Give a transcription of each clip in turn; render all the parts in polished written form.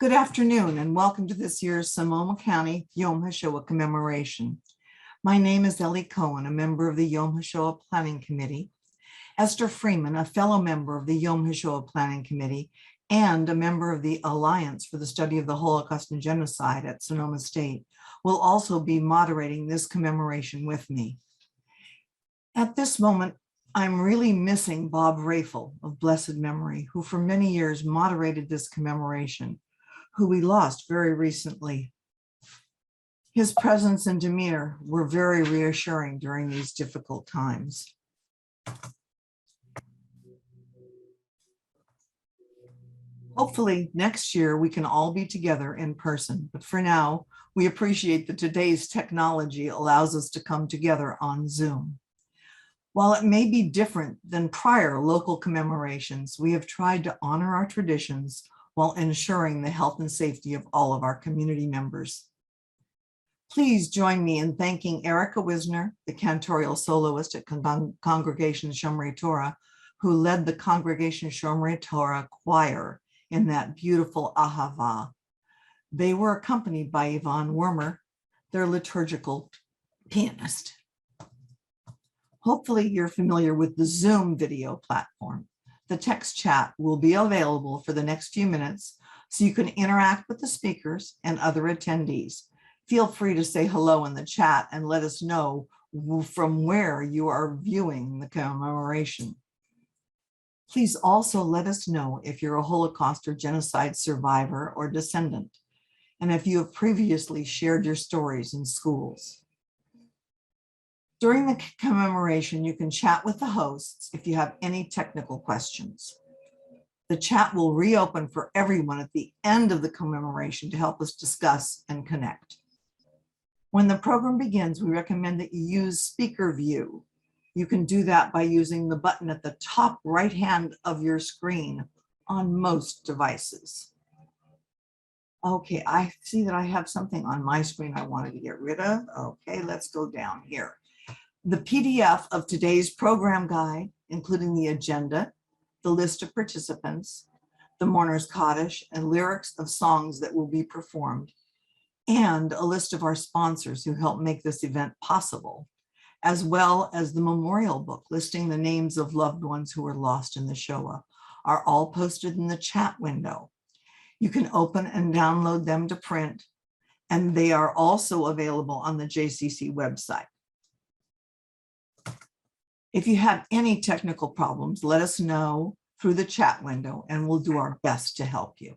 Good afternoon and welcome to this year's Sonoma County Yom Hashoah Commemoration. My name is Ellie Cohen, a member of the Yom Hashoah Planning Committee, Esther Freeman, a fellow member of the Yom Hashoah Planning Committee, and a member of the Alliance for the Study of the Holocaust and Genocide at Sonoma State, will also be moderating this commemoration with me. At this moment, I'm really missing Bob Rafel of blessed memory, who for many years moderated this commemoration, who we lost very recently. His presence and demeanor were very reassuring during these difficult times. Hopefully next year we can all be together in person, but for now, we appreciate that today's technology allows us to come together on Zoom. While it may be different than prior local commemorations, we have tried to honor our traditions while ensuring the health and safety of all of our community members. Please join me in thanking Erica Wisner, the cantorial soloist at Congregation Shomrei Torah, who led the Congregation Shomrei Torah choir in that beautiful Ahava. They were accompanied by Yvonne Wormer, their liturgical pianist. Hopefully you're familiar with the Zoom video platform. The text chat will be available for the next few minutes so you can interact with the speakers and other attendees. Feel free to say hello in the chat and let us know from where you are viewing the commemoration. Please also let us know if you're a Holocaust or genocide survivor or descendant, and if you have previously shared your stories in schools. During the commemoration, you can chat with the hosts if you have any technical questions. The chat will reopen for everyone at the end of the commemoration to help us discuss and connect. When the program begins, we recommend that you use speaker view. You can do that by using the button at the top right hand of your screen on most devices. Okay, I see that I have something on my screen I wanted to get rid of. Okay, let's go down here. The PDF of today's program guide, including the agenda, the list of participants, the mourner's Kaddish, and lyrics of songs that will be performed, and a list of our sponsors who helped make this event possible, as well as the memorial book listing the names of loved ones who were lost in the Shoah, are all posted in the chat window. You can open and download them to print, and they are also available on the JCC website. If you have any technical problems, let us know through the chat window and we'll do our best to help you.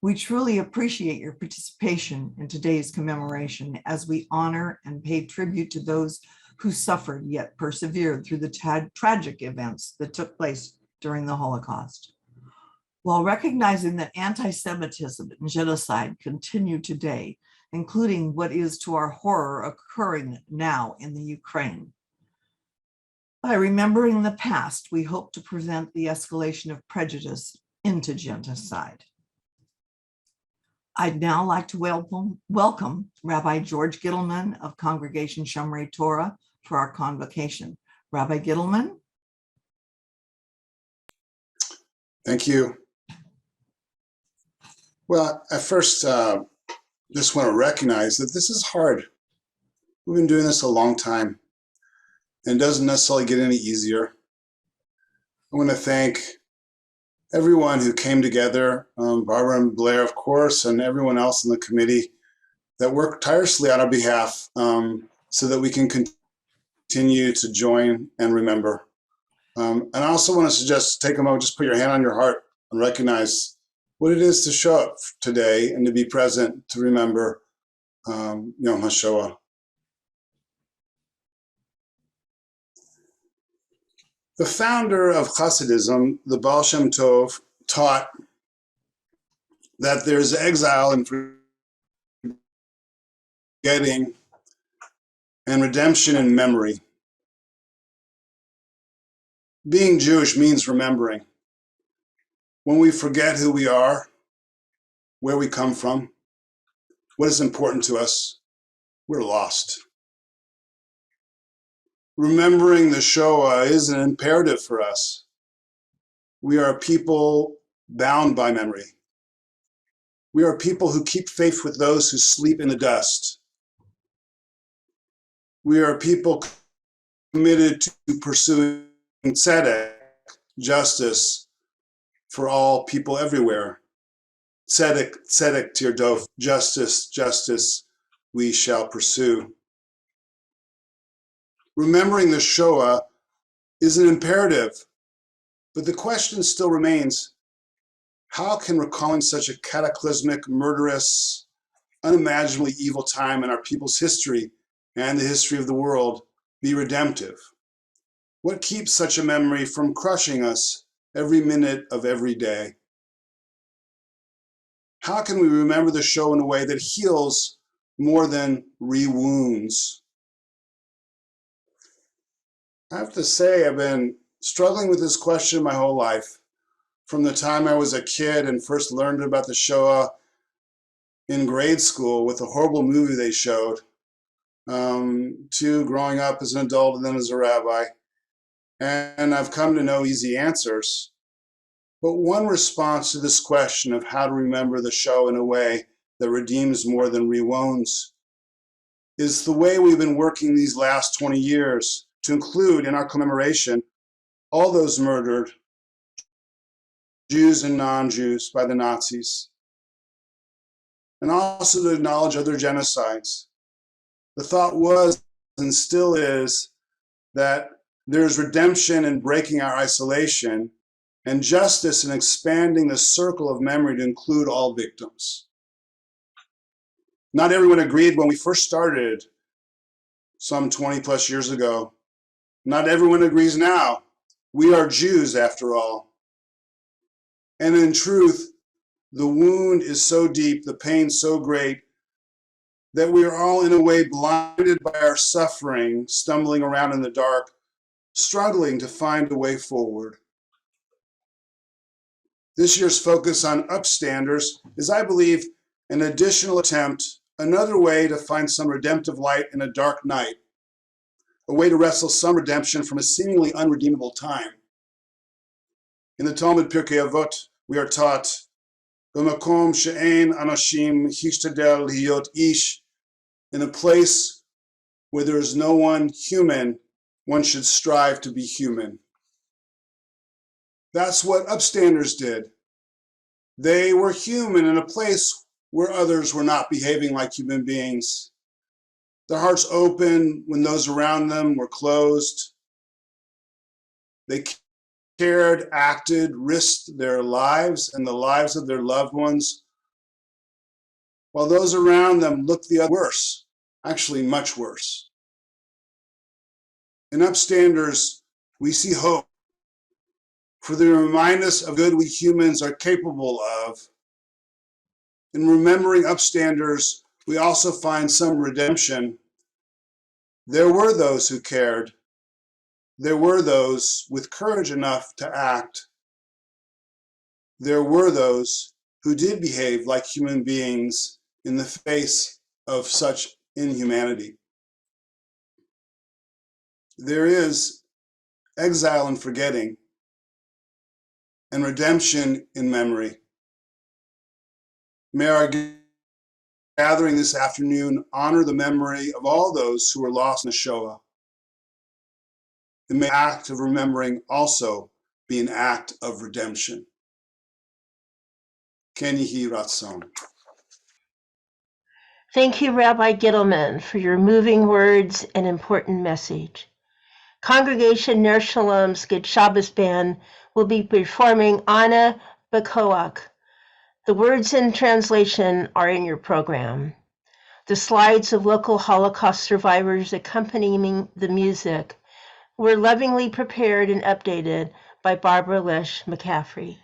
We truly appreciate your participation in today's commemoration as we honor and pay tribute to those who suffered yet persevered through the tragic events that took place during the Holocaust. While recognizing that anti-Semitism and genocide continue today, including what is to our horror occurring now in the Ukraine. By remembering the past, we hope to prevent the escalation of prejudice into genocide. I'd now like to welcome Rabbi George Gittleman of Congregation Shomrei Torah for our convocation. Rabbi Gittleman. Thank you. Well, at first, just want to recognize that this is hard. We've been doing this a long time, and it doesn't necessarily get any easier. I want to thank everyone who came together, Barbara and Blair, of course, and everyone else in the committee that worked tirelessly on our behalf so that we can continue to join and remember. And I also want to suggest, take a moment, just put your hand on your heart and recognize what it is to show up today and to be present to remember Yom HaShoah. The founder of Hasidism, the Baal Shem Tov, taught that there's exile in forgetting and redemption in memory. Being Jewish means remembering. When we forget who we are, where we come from, what is important to us, we're lost. Remembering the Shoah is an imperative for us. We are a people bound by memory. We are people who keep faith with those who sleep in the dust. We are people committed to pursuing tzedek, justice, for all people everywhere. Tzedek, tzedek tirdof, justice, justice we shall pursue. Remembering the Shoah is an imperative, but the question still remains, how can recalling such a cataclysmic, murderous, unimaginably evil time in our people's history and the history of the world be redemptive? What keeps such a memory from crushing us every minute of every day? How can we remember the Shoah in a way that heals more than re-wounds? I have to say, I've been struggling with this question my whole life. From the time I was a kid and first learned about the Shoah in grade school with a horrible movie they showed, to growing up as an adult and then as a rabbi. And I've come to know easy answers. But one response to this question of how to remember the Shoah in a way that redeems more than re-wounds is the way we've been working these last 20 years to include in our commemoration all those murdered, Jews and non-Jews, by the Nazis, and also to acknowledge other genocides. The thought was and still is that there's redemption in breaking our isolation and justice in expanding the circle of memory to include all victims. Not everyone agreed when we first started some 20 plus years ago. Not everyone agrees now. We are Jews after all. And in truth, the wound is so deep, the pain so great, that we are all in a way blinded by our suffering, stumbling around in the dark, struggling to find a way forward. This year's focus on upstanders is, I believe, an additional attempt, another way to find some redemptive light in a dark night, a way to wrestle some redemption from a seemingly unredeemable time. In the Talmud Pirkei Avot, we are taught, "B'makom she'ein anashim hishtadel lihiyot ish," in a place where there is no one human, one should strive to be human. That's what upstanders did. They were human in a place where others were not behaving like human beings. Their hearts open when those around them were closed. They cared, acted, risked their lives and the lives of their loved ones, while those around them looked the other worse, actually much worse. In upstanders, we see hope, for they remind us of good we humans are capable of. In remembering upstanders, we also find some redemption. There were those who cared. There were those with courage enough to act. There were those who did behave like human beings in the face of such inhumanity. There is exile in forgetting and redemption in memory. May our gathering this afternoon honor the memory of all those who were lost in the Shoah. And may the act of remembering also be an act of redemption. Ken Yehi Ratzon. Thank you, Rabbi Gittleman, for your moving words and important message. Congregation Ner Shalom's Good Shabbos Band will be performing Ana Bekoach. The words and translation are in your program. The slides of local Holocaust survivors accompanying the music were lovingly prepared and updated by Barbara Lish McCaffrey.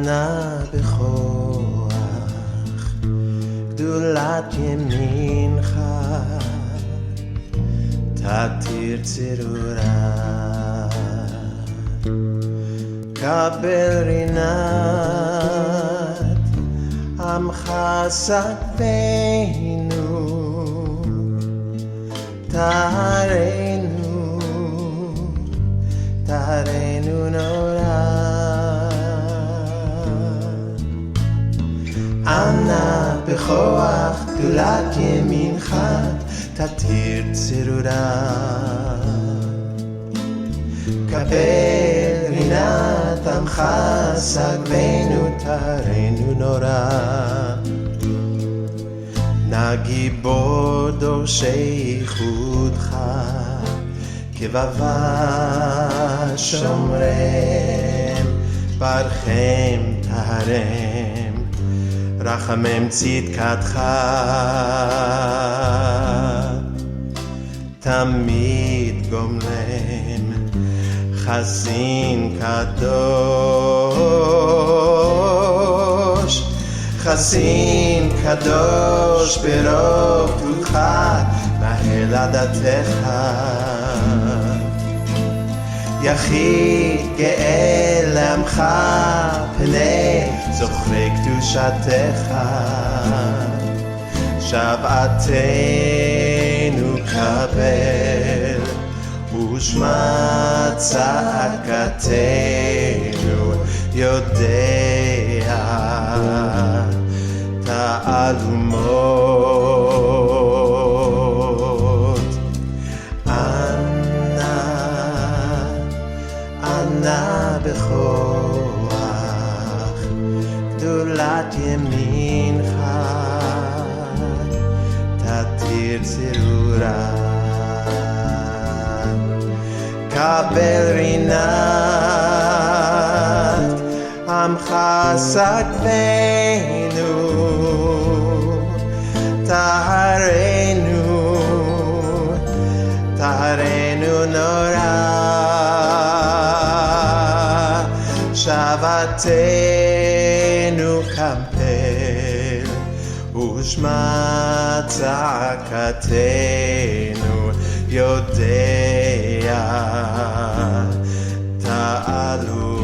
ענה בכוח גדולת ימינך תתיר צרורה קבל רינת עמך סגבנו טהרנו נורא ענה בכוח גדולת ימינך תתיר צרורה קבל רינת עמך סגבנו טהרנו נורא נגיבור דורשי ייחודך כבבה שומרם ברכם טהרם רחמם צדקתך תמיד גומלם חסין קדוש חסין קדוש ברוב טובך בהולדתך יחיד גאה לעמך פני זוכרי קדושתך שבעתנו קבל ושמע צעקתנו יודע תעלומות ענה בכוח גדולת ימינך תתיר צרורה קבל רינת עמך סגבנו טהרנו נורא שבתנו קבל ושמע צעקתנו יודע תעלומות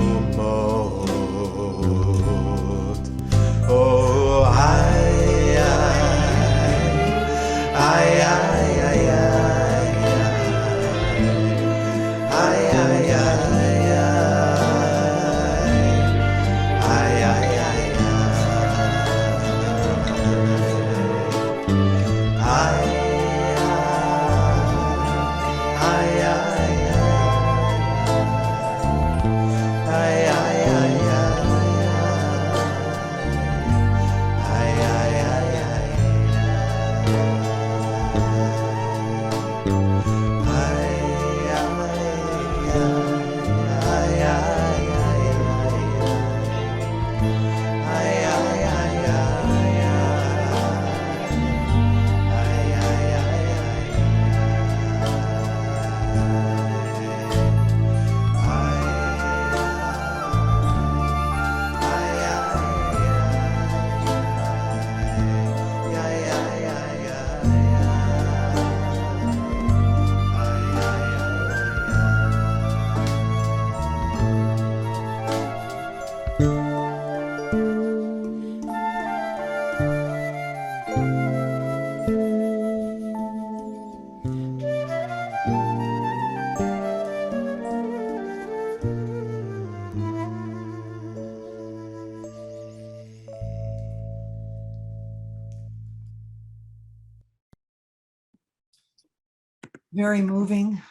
Very moving,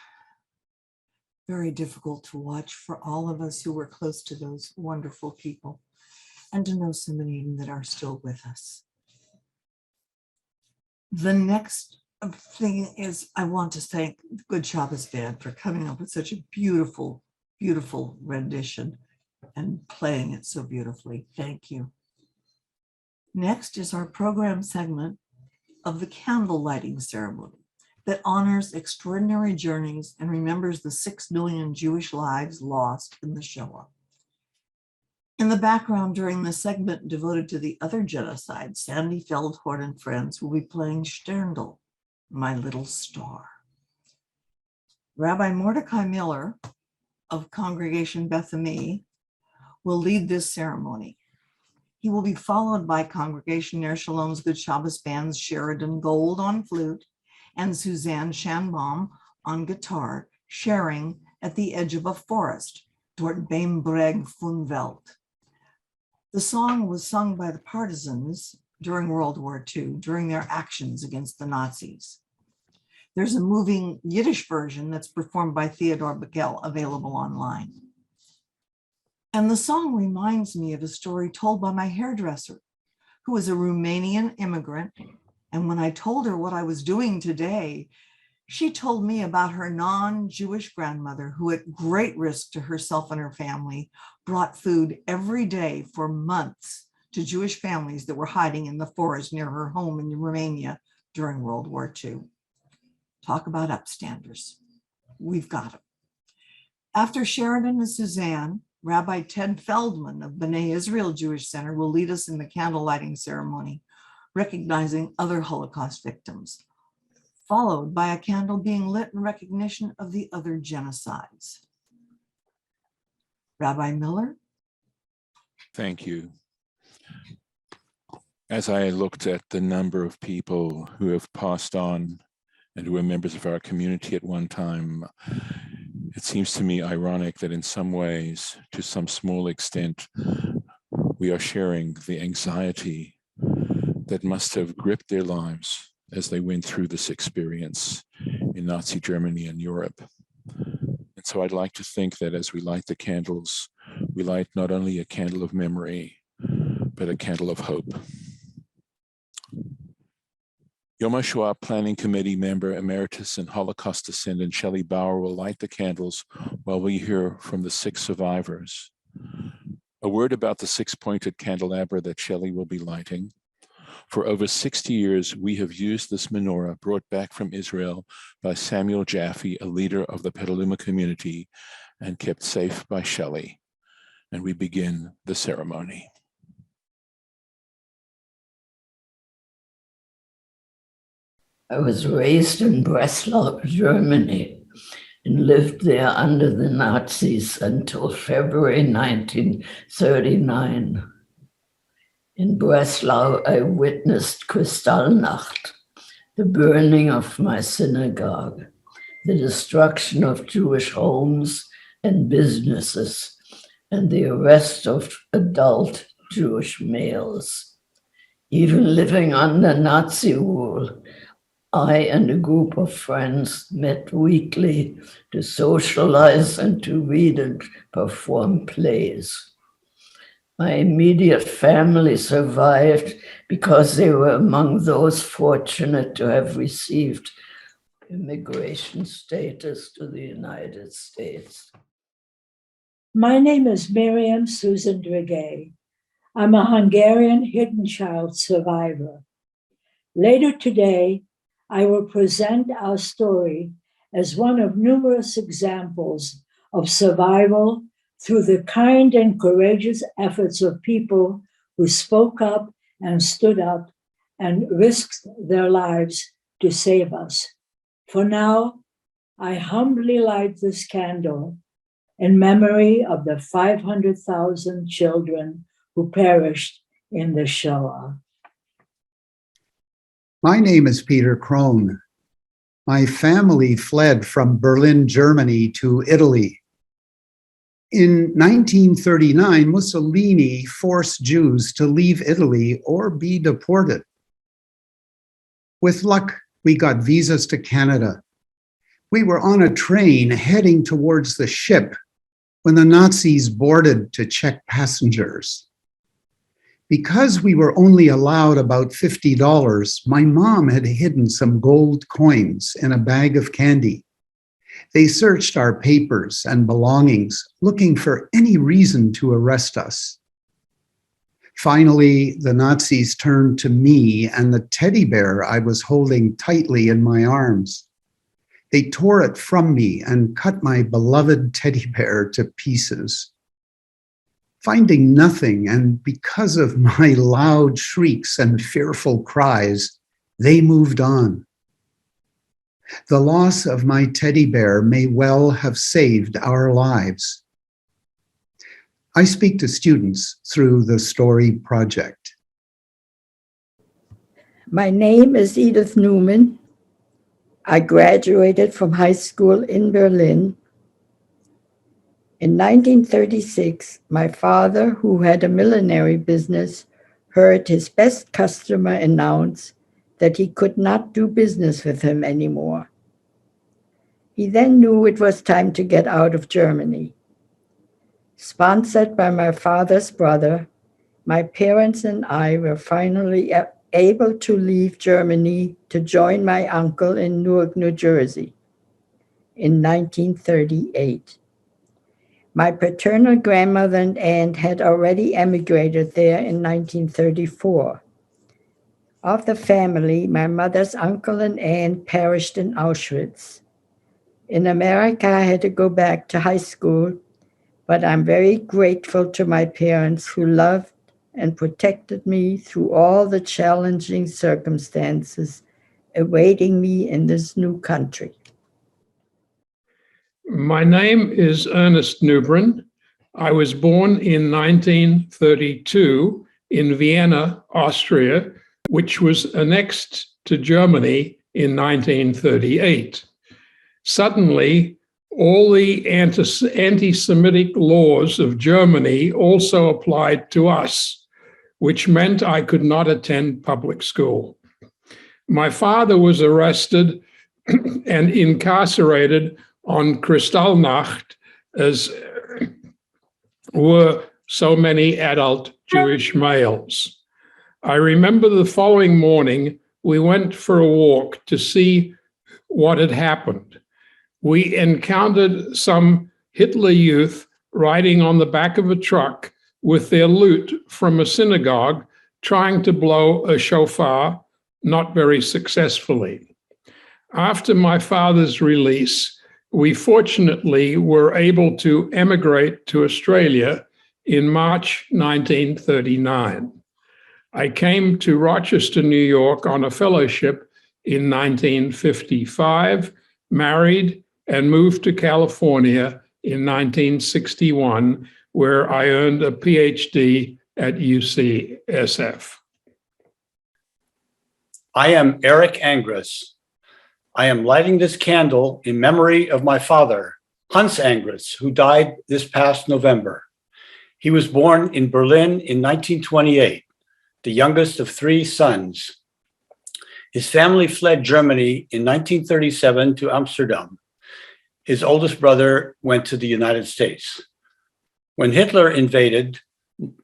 very difficult to watch for all of us who were close to those wonderful people and to know so many of them that are still with us. The next thing is I want to thank the Good Shabbos Band for coming up with such a beautiful, beautiful rendition and playing it so beautifully. Thank you. Next is our program segment of the candle lighting ceremony that honors extraordinary journeys and remembers the 6 million Jewish lives lost in the Shoah. In the background during the segment devoted to the other genocide, Sandy Feldhorn and friends will be playing Sterndl, My Little Star. Rabbi Mordecai Miller of Congregation Beth Ami will lead this ceremony. He will be followed by Congregation Ner Shalom's Good Shabbos bands Sheridan Gold on flute and Suzanne Schanbaum on guitar, sharing at the edge of a forest toward Beimbreg Funveld. The song was sung by the partisans during World War II, during their actions against the Nazis. There's a moving Yiddish version that's performed by Theodore Bickel, available online. And the song reminds me of a story told by my hairdresser, who was a Romanian immigrant. And when I told her what I was doing today, she told me about her non-Jewish grandmother, who at great risk to herself and her family, brought food every day for months to Jewish families that were hiding in the forest near her home in Romania during World War II. Talk about upstanders. We've got them. After Sheridan and Suzanne, Rabbi Ted Feldman of B'nai Israel Jewish Center will lead us in the candle lighting ceremony, recognizing other Holocaust victims, followed by a candle being lit in recognition of the other genocides. Rabbi Miller? Thank you. As I looked at the number of people who have passed on and who were members of our community at one time, it seems to me ironic that in some ways, to some small extent, we are sharing the anxiety that must have gripped their lives as they went through this experience in Nazi Germany and Europe. And so I'd like to think that as we light the candles, we light not only a candle of memory, but a candle of hope. Yom Hashoah Planning Committee member emeritus and Holocaust descendant Shelley Bauer will light the candles while we hear from the 6 survivors. A word about the 6-pointed candelabra that Shelley will be lighting. For over 60 years, we have used this menorah brought back from Israel by Samuel Jaffe, a leader of the Petaluma community, and kept safe by Shelley. And we begin the ceremony. I was raised in Breslau, Germany, and lived there under the Nazis until February 1939. In Breslau, I witnessed Kristallnacht, the burning of my synagogue, the destruction of Jewish homes and businesses, and the arrest of adult Jewish males. Even living under Nazi rule, I and a group of friends met weekly to socialize and to read and perform plays. My immediate family survived because they were among those fortunate to have received immigration status to the United States. My name is Miriam Susan Dragay. I'm a Hungarian hidden child survivor. Later today, I will present our story as one of numerous examples of survival through the kind and courageous efforts of people who spoke up and stood up and risked their lives to save us. For now, I humbly light this candle in memory of the 500,000 children who perished in the Shoah. My name is Peter Krohn. My family fled from Berlin, Germany to Italy. In 1939, Mussolini forced Jews to leave Italy or be deported. With luck, we got visas to Canada. We were on a train heading towards the ship when the Nazis boarded to check passengers. Because we were only allowed about $50, my mom had hidden some gold coins in a bag of candy. They searched our papers and belongings, looking for any reason to arrest us. Finally, the Nazis turned to me and the teddy bear I was holding tightly in my arms. They tore it from me and cut my beloved teddy bear to pieces. Finding nothing, and because of my loud shrieks and fearful cries, they moved on. The loss of my teddy bear may well have saved our lives. I speak to students through the Story Project. My name is Edith Newman. I graduated from high school in Berlin. In 1936, my father, who had a millinery business, heard his best customer announce that he could not do business with him anymore. He then knew it was time to get out of Germany. Sponsored by my father's brother, my parents and I were finally able to leave Germany to join my uncle in Newark, New Jersey in 1938. My paternal grandmother and aunt had already emigrated there in 1934. Of the family, my mother's uncle and aunt perished in Auschwitz. In America, I had to go back to high school, but I'm very grateful to my parents who loved and protected me through all the challenging circumstances awaiting me in this new country. My name is Ernest Newbrin. I was born in 1932 in Vienna, Austria, which was annexed to Germany in 1938. Suddenly, all the anti-Semitic laws of Germany also applied to us, which meant I could not attend public school. My father was arrested and incarcerated on Kristallnacht, as were so many adult Jewish males. I remember the following morning, we went for a walk to see what had happened. We encountered some Hitler youth riding on the back of a truck with their loot from a synagogue, trying to blow a shofar, not very successfully. After my father's release, we fortunately were able to emigrate to Australia in March 1939. I came to Rochester, New York on a fellowship in 1955, married, and moved to California in 1961, where I earned a PhD at UCSF. I am Eric Angris. I am lighting this candle in memory of my father, Hans Angris, who died this past November. He was born in Berlin in 1928, the youngest of 3 sons. His family fled Germany in 1937 to Amsterdam. His oldest brother went to the United States. When Hitler invaded,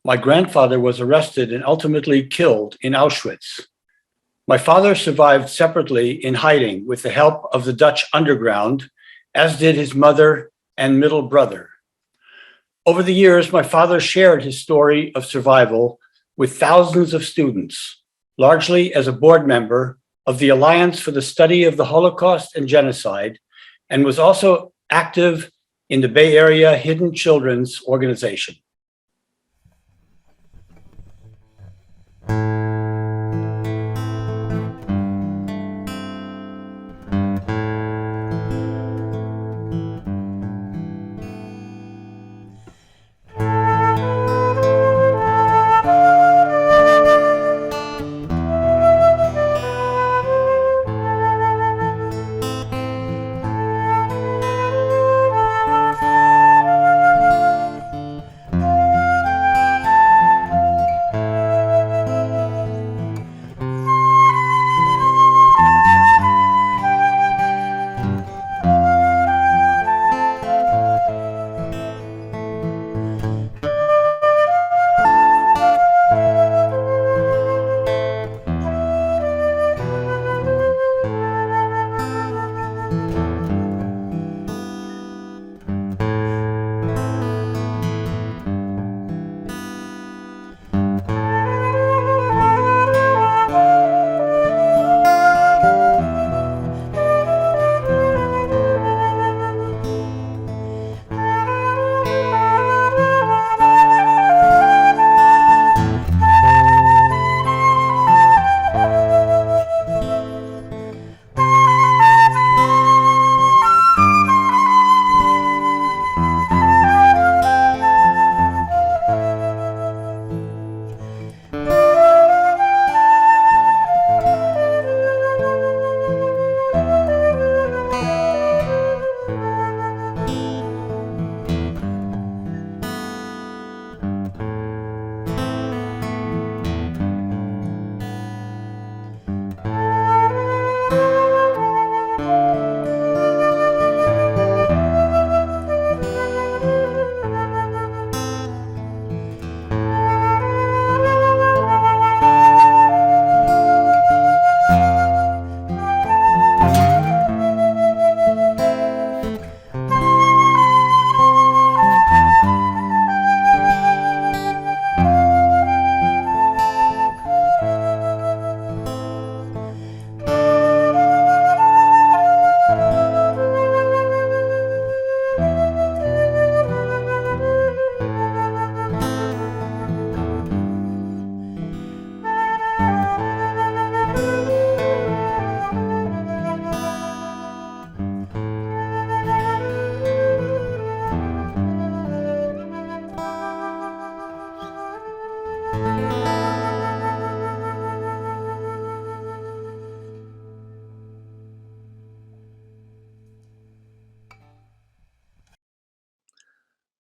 my grandfather was arrested and ultimately killed in Auschwitz. My father survived separately in hiding with the help of the Dutch underground, as did his mother and middle brother. Over the years, my father shared his story of survival with thousands of students, largely as a board member of the Alliance for the Study of the Holocaust and Genocide, and was also active in the Bay Area Hidden Children's Organization.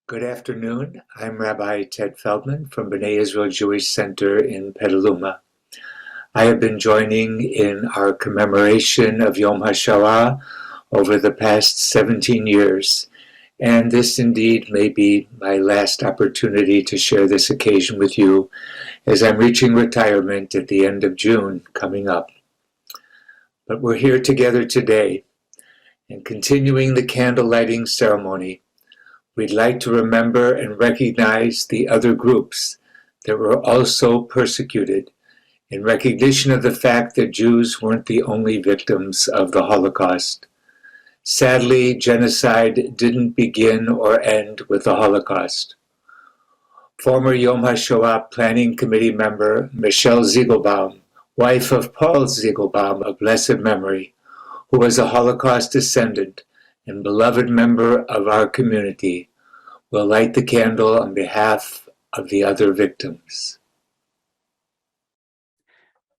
Good afternoon. I'm Rabbi Ted Feldman from B'nai Israel Jewish Center in Petaluma. I have been joining in our commemoration of Yom HaShoah over the past 17 years, and this indeed may be my last opportunity to share this occasion with you as I'm reaching retirement at the end of June coming up. But we're here together today, and continuing the candle lighting ceremony, we'd like to remember and recognize the other groups that were also persecuted in recognition of the fact that Jews weren't the only victims of the Holocaust. Sadly, genocide didn't begin or end with the Holocaust. Former Yom HaShoah Planning Committee member Michelle Ziegelbaum, wife of Paul Ziegelbaum of blessed memory, who was a Holocaust descendant and beloved member of our community, will light the candle on behalf of the other victims.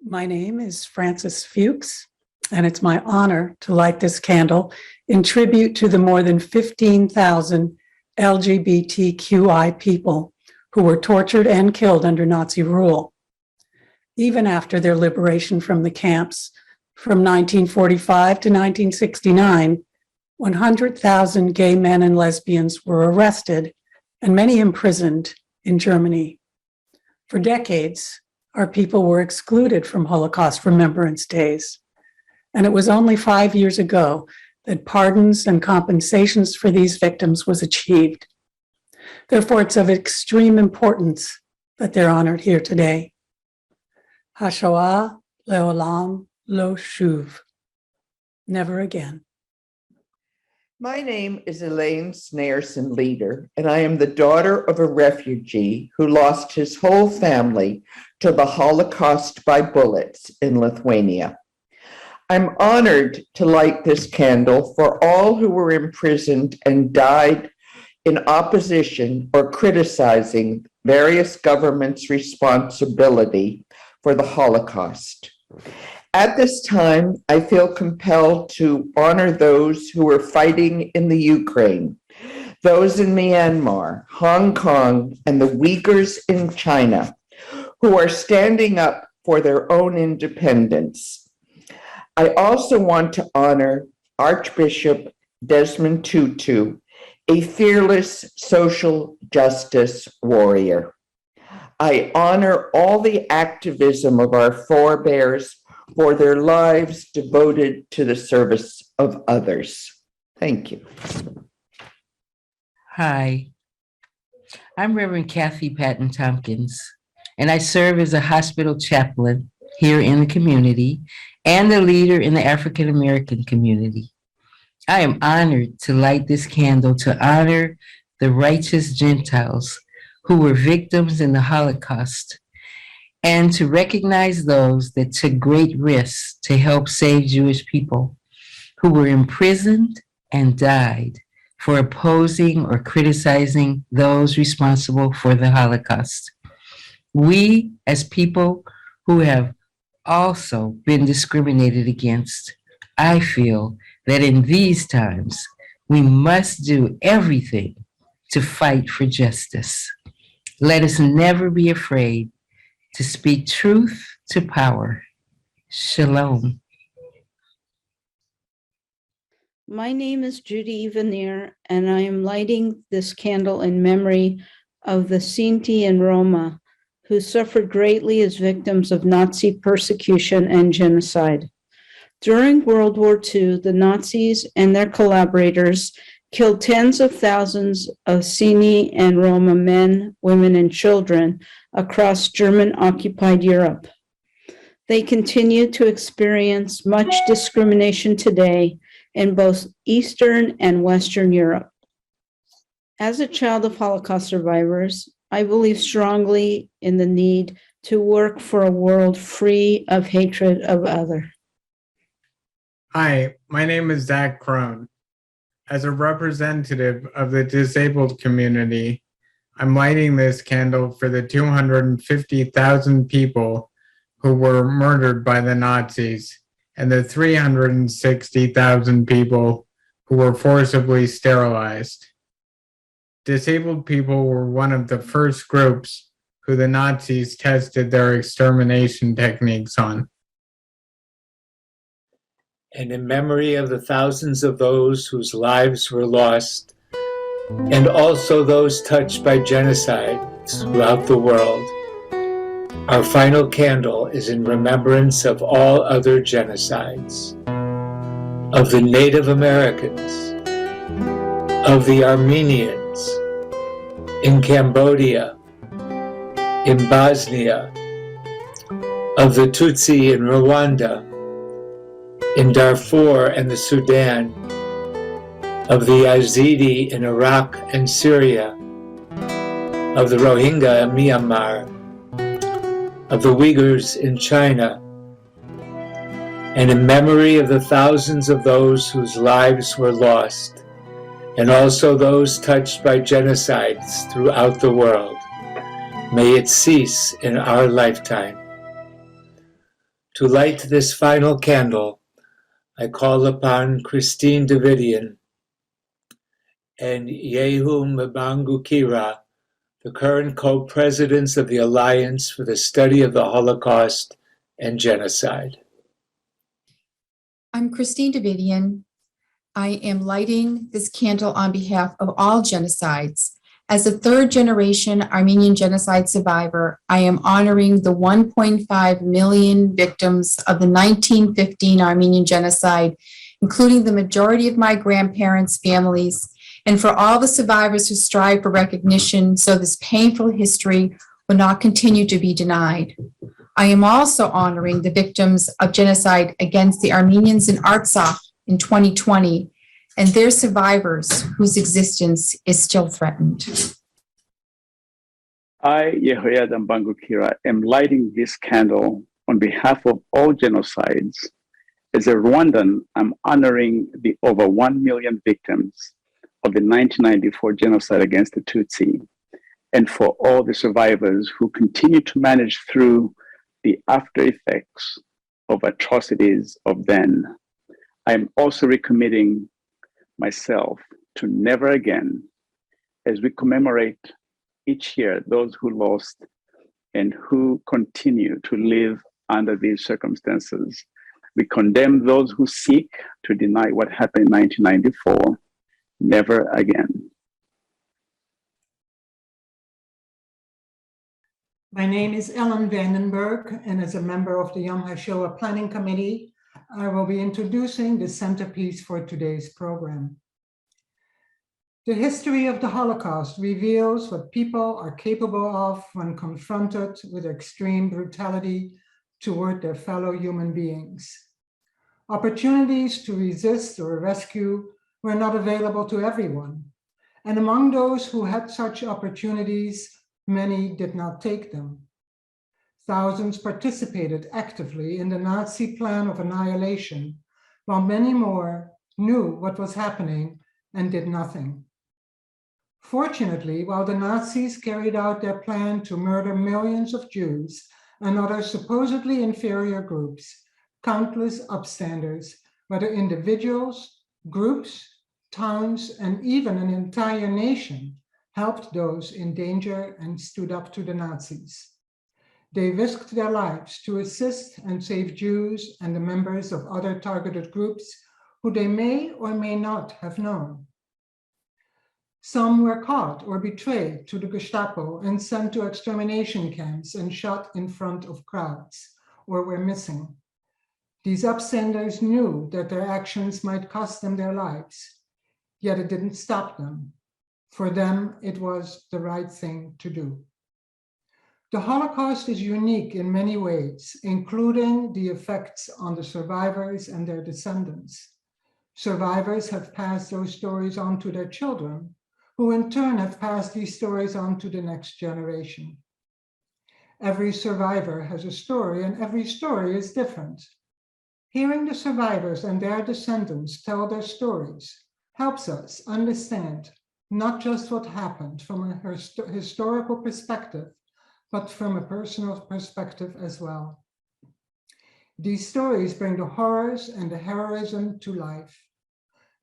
My name is Frances Fuchs, and it's my honor to light this candle in tribute to the more than 15,000 LGBTQI people who were tortured and killed under Nazi rule. Even after their liberation from the camps from 1945 to 1969, 100,000 gay men and lesbians were arrested and many imprisoned in Germany. For decades, our people were excluded from Holocaust Remembrance Days. And it was only 5 years ago that pardons and compensations for these victims was achieved. Therefore, it's of extreme importance that they're honored here today. HaShoah le'olam lo shuv. Never again. My name is Elaine Snarson Leader, and I am the daughter of a refugee who lost his whole family to the Holocaust by bullets in Lithuania. I'm honored to light this candle for all who were imprisoned and died in opposition or criticizing various governments' responsibility for the Holocaust. At this time, I feel compelled to honor those who are fighting in the Ukraine, those in Myanmar, Hong Kong, and the Uyghurs in China, who are standing up for their own independence. I also want to honor Archbishop Desmond Tutu, a fearless social justice warrior. I honor all the activism of our forebears for their lives devoted to the service of others. Thank you. Hi, I'm Reverend Kathy Patton Tompkins, and I serve as a hospital chaplain here in the community and a leader in the African American community. I am honored to light this candle to honor the righteous Gentiles who were victims in the Holocaust, and to recognize those that took great risks to help save Jewish people who were imprisoned and died for opposing or criticizing those responsible for the Holocaust. We, as people who have also been discriminated against, I feel that in these times, we must do everything to fight for justice. Let us never be afraid to speak truth to power. Shalom. My name is Judy Veneer, and I am lighting this candle in memory of the Sinti and Roma, who suffered greatly as victims of Nazi persecution and genocide. During World War II, the Nazis and their collaborators killed tens of thousands of Sinti and Roma men, women, and children across German-occupied Europe. They continue to experience much discrimination today in both Eastern and Western Europe. As a child of Holocaust survivors, I believe strongly in the need to work for a world free of hatred of other. Hi, my name is Zach Crone. As a representative of the disabled community, I'm lighting this candle for the 250,000 people who were murdered by the Nazis and the 360,000 people who were forcibly sterilized. Disabled people were one of the first groups who the Nazis tested their extermination techniques on. And in memory of the thousands of those whose lives were lost, and also those touched by genocide throughout the world, our final candle is in remembrance of all other genocides, of the Native Americans, of the Armenians, in Cambodia, in Bosnia, of the Tutsi in Rwanda, in Darfur and the Sudan, of the Yazidi in Iraq and Syria, of the Rohingya in Myanmar, of the Uyghurs in China, and in memory of the thousands of those whose lives were lost, and also those touched by genocides throughout the world. May it cease in our lifetime. To light this final candle, I call upon Christine Davidian and Yehu Mbangukira, the current co-presidents of the Alliance for the Study of the Holocaust and Genocide. I'm Christine Davidian. I am lighting this candle on behalf of all genocides. As a third-generation Armenian genocide survivor, I am honoring the 1.5 million victims of the 1915 Armenian genocide, including the majority of my grandparents' families, and for all the survivors who strive for recognition so this painful history will not continue to be denied. I am also honoring the victims of genocide against the Armenians in Artsakh in 2020 and their survivors whose existence is still threatened. I, Yehoyada Mbangukira, am lighting this candle on behalf of all genocides. As a Rwandan, I'm honoring the over 1 million victims of the 1994 genocide against the Tutsi, and for all the survivors who continue to manage through the after effects of atrocities of then. I am also recommitting myself to never again, as we commemorate each year those who lost and who continue to live under these circumstances. We condemn those who seek to deny what happened in 1994. Never again. My name is Ellen Vandenberg, and as a member of the Yom Hashoah Planning Committee, I will be introducing the centerpiece for today's program. The history of the Holocaust reveals what people are capable of when confronted with extreme brutality toward their fellow human beings. Opportunities to resist or rescue were not available to everyone, and among those who had such opportunities, many did not take them. Thousands participated actively in the Nazi plan of annihilation, while many more knew what was happening and did nothing. Fortunately, while the Nazis carried out their plan to murder millions of Jews and other supposedly inferior groups, countless upstanders, whether individuals, groups, towns, and even an entire nation, helped those in danger and stood up to the Nazis. They risked their lives to assist and save Jews and the members of other targeted groups who they may or may not have known. Some were caught or betrayed to the Gestapo and sent to extermination camps and shot in front of crowds, or were missing. These upstanders knew that their actions might cost them their lives, yet it didn't stop them. For them, it was the right thing to do. The Holocaust is unique in many ways, including the effects on the survivors and their descendants. Survivors have passed those stories on to their children, who in turn have passed these stories on to the next generation. Every survivor has a story, and every story is different. Hearing the survivors and their descendants tell their stories helps us understand not just what happened from a historical perspective, but from a personal perspective as well. These stories bring the horrors and the heroism to life.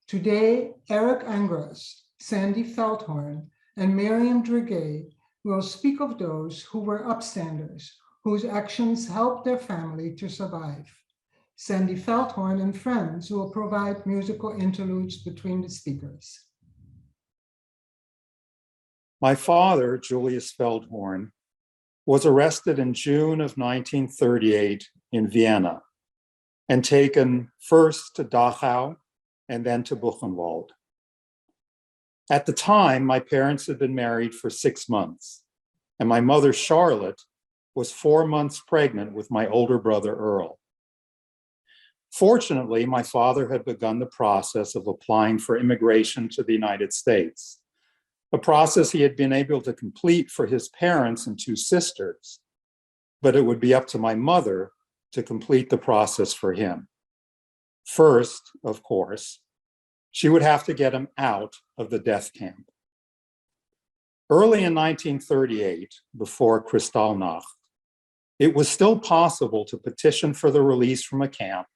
Today, Eric Angras, Sandy Feldhorn, and Miriam Drigay will speak of those who were upstanders, whose actions helped their family to survive. Sandy Feldhorn and friends will provide musical interludes between the speakers. My father, Julius Feldhorn, was arrested in June of 1938 in Vienna and taken first to Dachau and then to Buchenwald. At the time, my parents had been married for 6 months, and my mother, Charlotte, was 4 months pregnant with my older brother, Earl. Fortunately, my father had begun the process of applying for immigration to the United States, a process he had been able to complete for his parents and 2 sisters, but it would be up to my mother to complete the process for him. First, of course, she would have to get him out of the death camp. Early in 1938, before Kristallnacht, it was still possible to petition for the release from a camp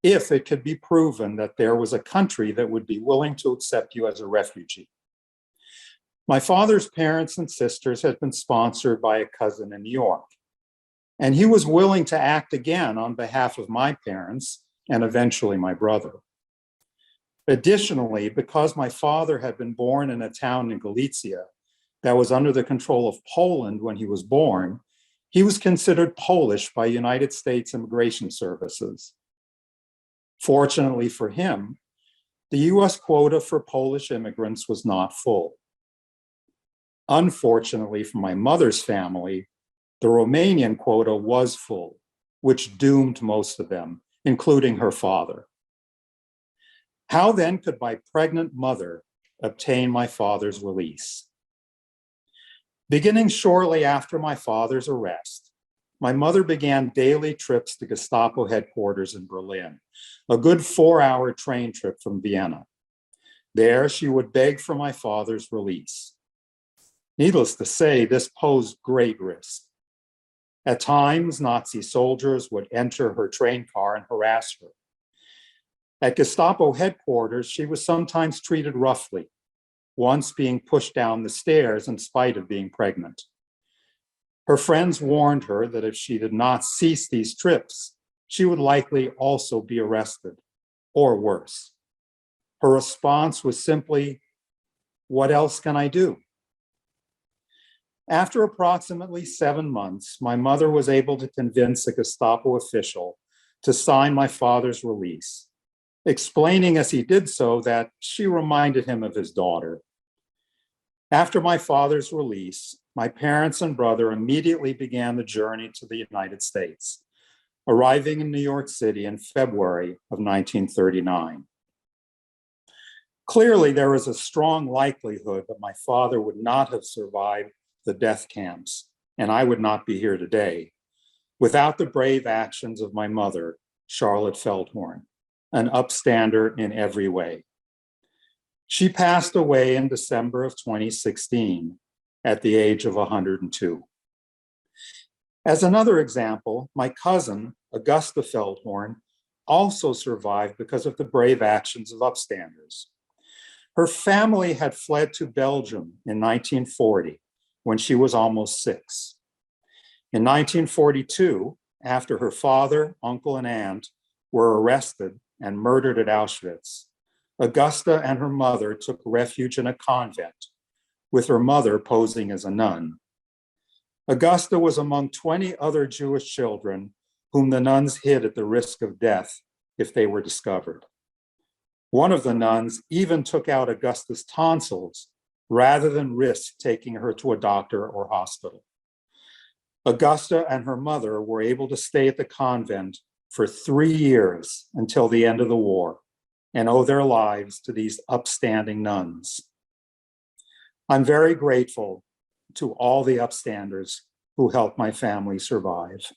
if it could be proven that there was a country that would be willing to accept you as a refugee. My father's parents and sisters had been sponsored by a cousin in New York, and he was willing to act again on behalf of my parents and eventually my brother. Additionally, because my father had been born in a town in Galicia that was under the control of Poland when he was born, he was considered Polish by United States Immigration Services. Fortunately for him, the US quota for Polish immigrants was not full. Unfortunately for my mother's family, the Romanian quota was full, which doomed most of them, including her father. How then could my pregnant mother obtain my father's release? Beginning shortly after my father's arrest, my mother began daily trips to Gestapo headquarters in Berlin, a good 4-hour train trip from Vienna. There, she would beg for my father's release. Needless to say, this posed great risk. At times, Nazi soldiers would enter her train car and harass her. At Gestapo headquarters, she was sometimes treated roughly, once being pushed down the stairs in spite of being pregnant. Her friends warned her that if she did not cease these trips, she would likely also be arrested, or worse. Her response was simply, "What else can I do?" After approximately 7 months, my mother was able to convince a Gestapo official to sign my father's release, explaining as he did so that she reminded him of his daughter. After my father's release, my parents and brother immediately began the journey to the United States, arriving in New York City in February of 1939. Clearly, there was a strong likelihood that my father would not have survived the death camps, and I would not be here today without the brave actions of my mother, Charlotte Feldhorn, an upstander in every way. She passed away in December of 2016 at the age of 102. As another example, my cousin, Augusta Feldhorn, also survived because of the brave actions of upstanders. Her family had fled to Belgium in 1940 when she was almost 6. In 1942, after her father, uncle, and aunt were arrested and murdered at Auschwitz, Augusta and her mother took refuge in a convent, with her mother posing as a nun. Augusta was among 20 other Jewish children whom the nuns hid at the risk of death if they were discovered. One of the nuns even took out Augusta's tonsils rather than risk taking her to a doctor or hospital. Augusta and her mother were able to stay at the convent for 3 years until the end of the war and owe their lives to these upstanding nuns. I'm very grateful to all the upstanders who helped my family survive.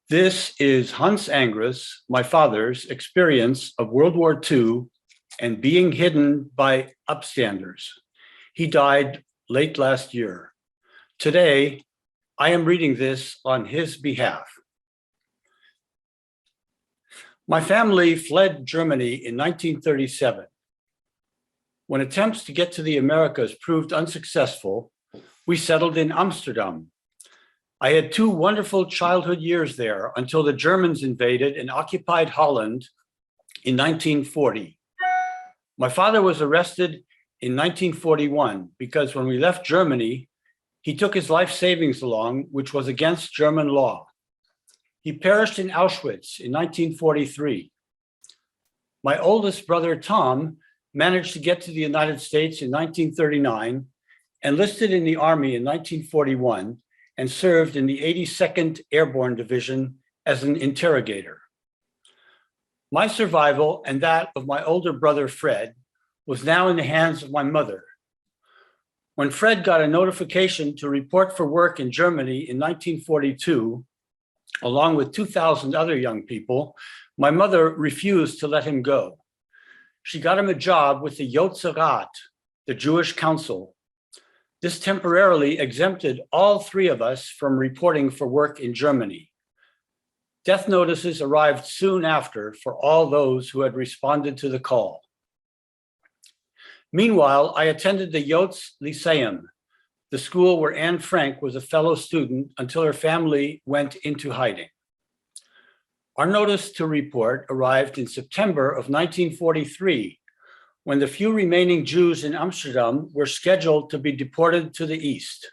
This is Hans Angress, my father's experience of World War II and being hidden by upstanders. He died late last year. Today, I am reading this on his behalf. My family fled Germany in 1937. When attempts to get to the Americas proved unsuccessful, we settled in Amsterdam. I had 2 wonderful childhood years there until the Germans invaded and occupied Holland in 1940. My father was arrested in 1941 because when we left Germany, he took his life savings along, which was against German law. He perished in Auschwitz in 1943. My oldest brother, Tom, managed to get to the United States in 1939, enlisted in the Army in 1941, and served in the 82nd Airborne Division as an interrogator. My survival and that of my older brother, Fred, was now in the hands of my mother. When Fred got a notification to report for work in Germany in 1942, along with 2,000 other young people, my mother refused to let him go. She got him a job with the Yotze Rat, the Jewish Council. This temporarily exempted all 3 of us from reporting for work in Germany. Death notices arrived soon after for all those who had responded to the call. Meanwhile, I attended the Yotze Lyceum, the school where Anne Frank was a fellow student until her family went into hiding. Our notice to report arrived in September of 1943, when the few remaining Jews in Amsterdam were scheduled to be deported to the east.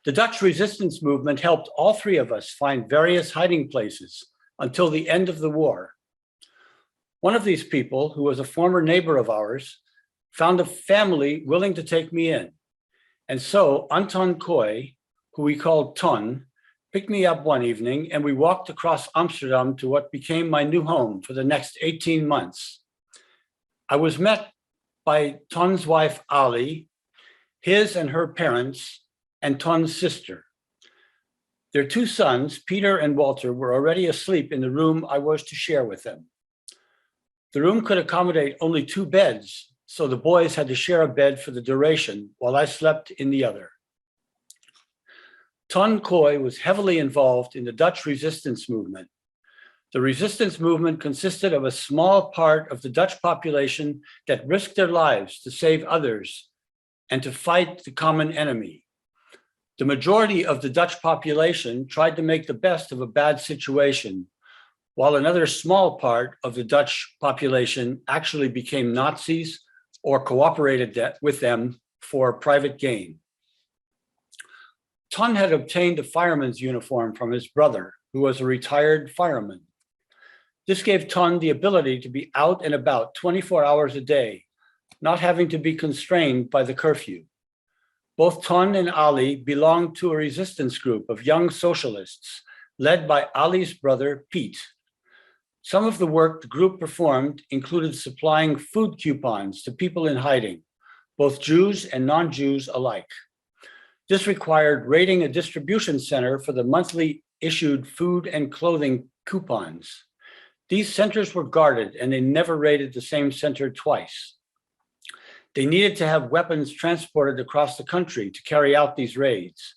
The Dutch resistance movement helped all 3 of us find various hiding places until the end of the war. One of these people, who was a former neighbor of ours, found a family willing to take me in. And so Anton Koy, who we called Ton, picked me up one evening and we walked across Amsterdam to what became my new home for the next 18 months. I was met by Ton's wife, Ali, his and her parents, and Ton's sister. Their 2 sons, Peter and Walter, were already asleep in the room I was to share with them. The room could accommodate only 2 beds, so the boys had to share a bed for the duration while I slept in the other. Ton Koy was heavily involved in the Dutch resistance movement. The resistance movement consisted of a small part of the Dutch population that risked their lives to save others and to fight the common enemy. The majority of the Dutch population tried to make the best of a bad situation, while another small part of the Dutch population actually became Nazis or cooperated with them for private gain. Ton had obtained a fireman's uniform from his brother, who was a retired fireman. This gave Ton the ability to be out and about 24 hours a day, not having to be constrained by the curfew. Both Ton and Ali belonged to a resistance group of young socialists led by Ali's brother, Piet. Some of the work the group performed included supplying food coupons to people in hiding, both Jews and non-Jews alike. This required raiding a distribution center for the monthly issued food and clothing coupons. These centers were guarded and they never raided the same center twice. They needed to have weapons transported across the country to carry out these raids.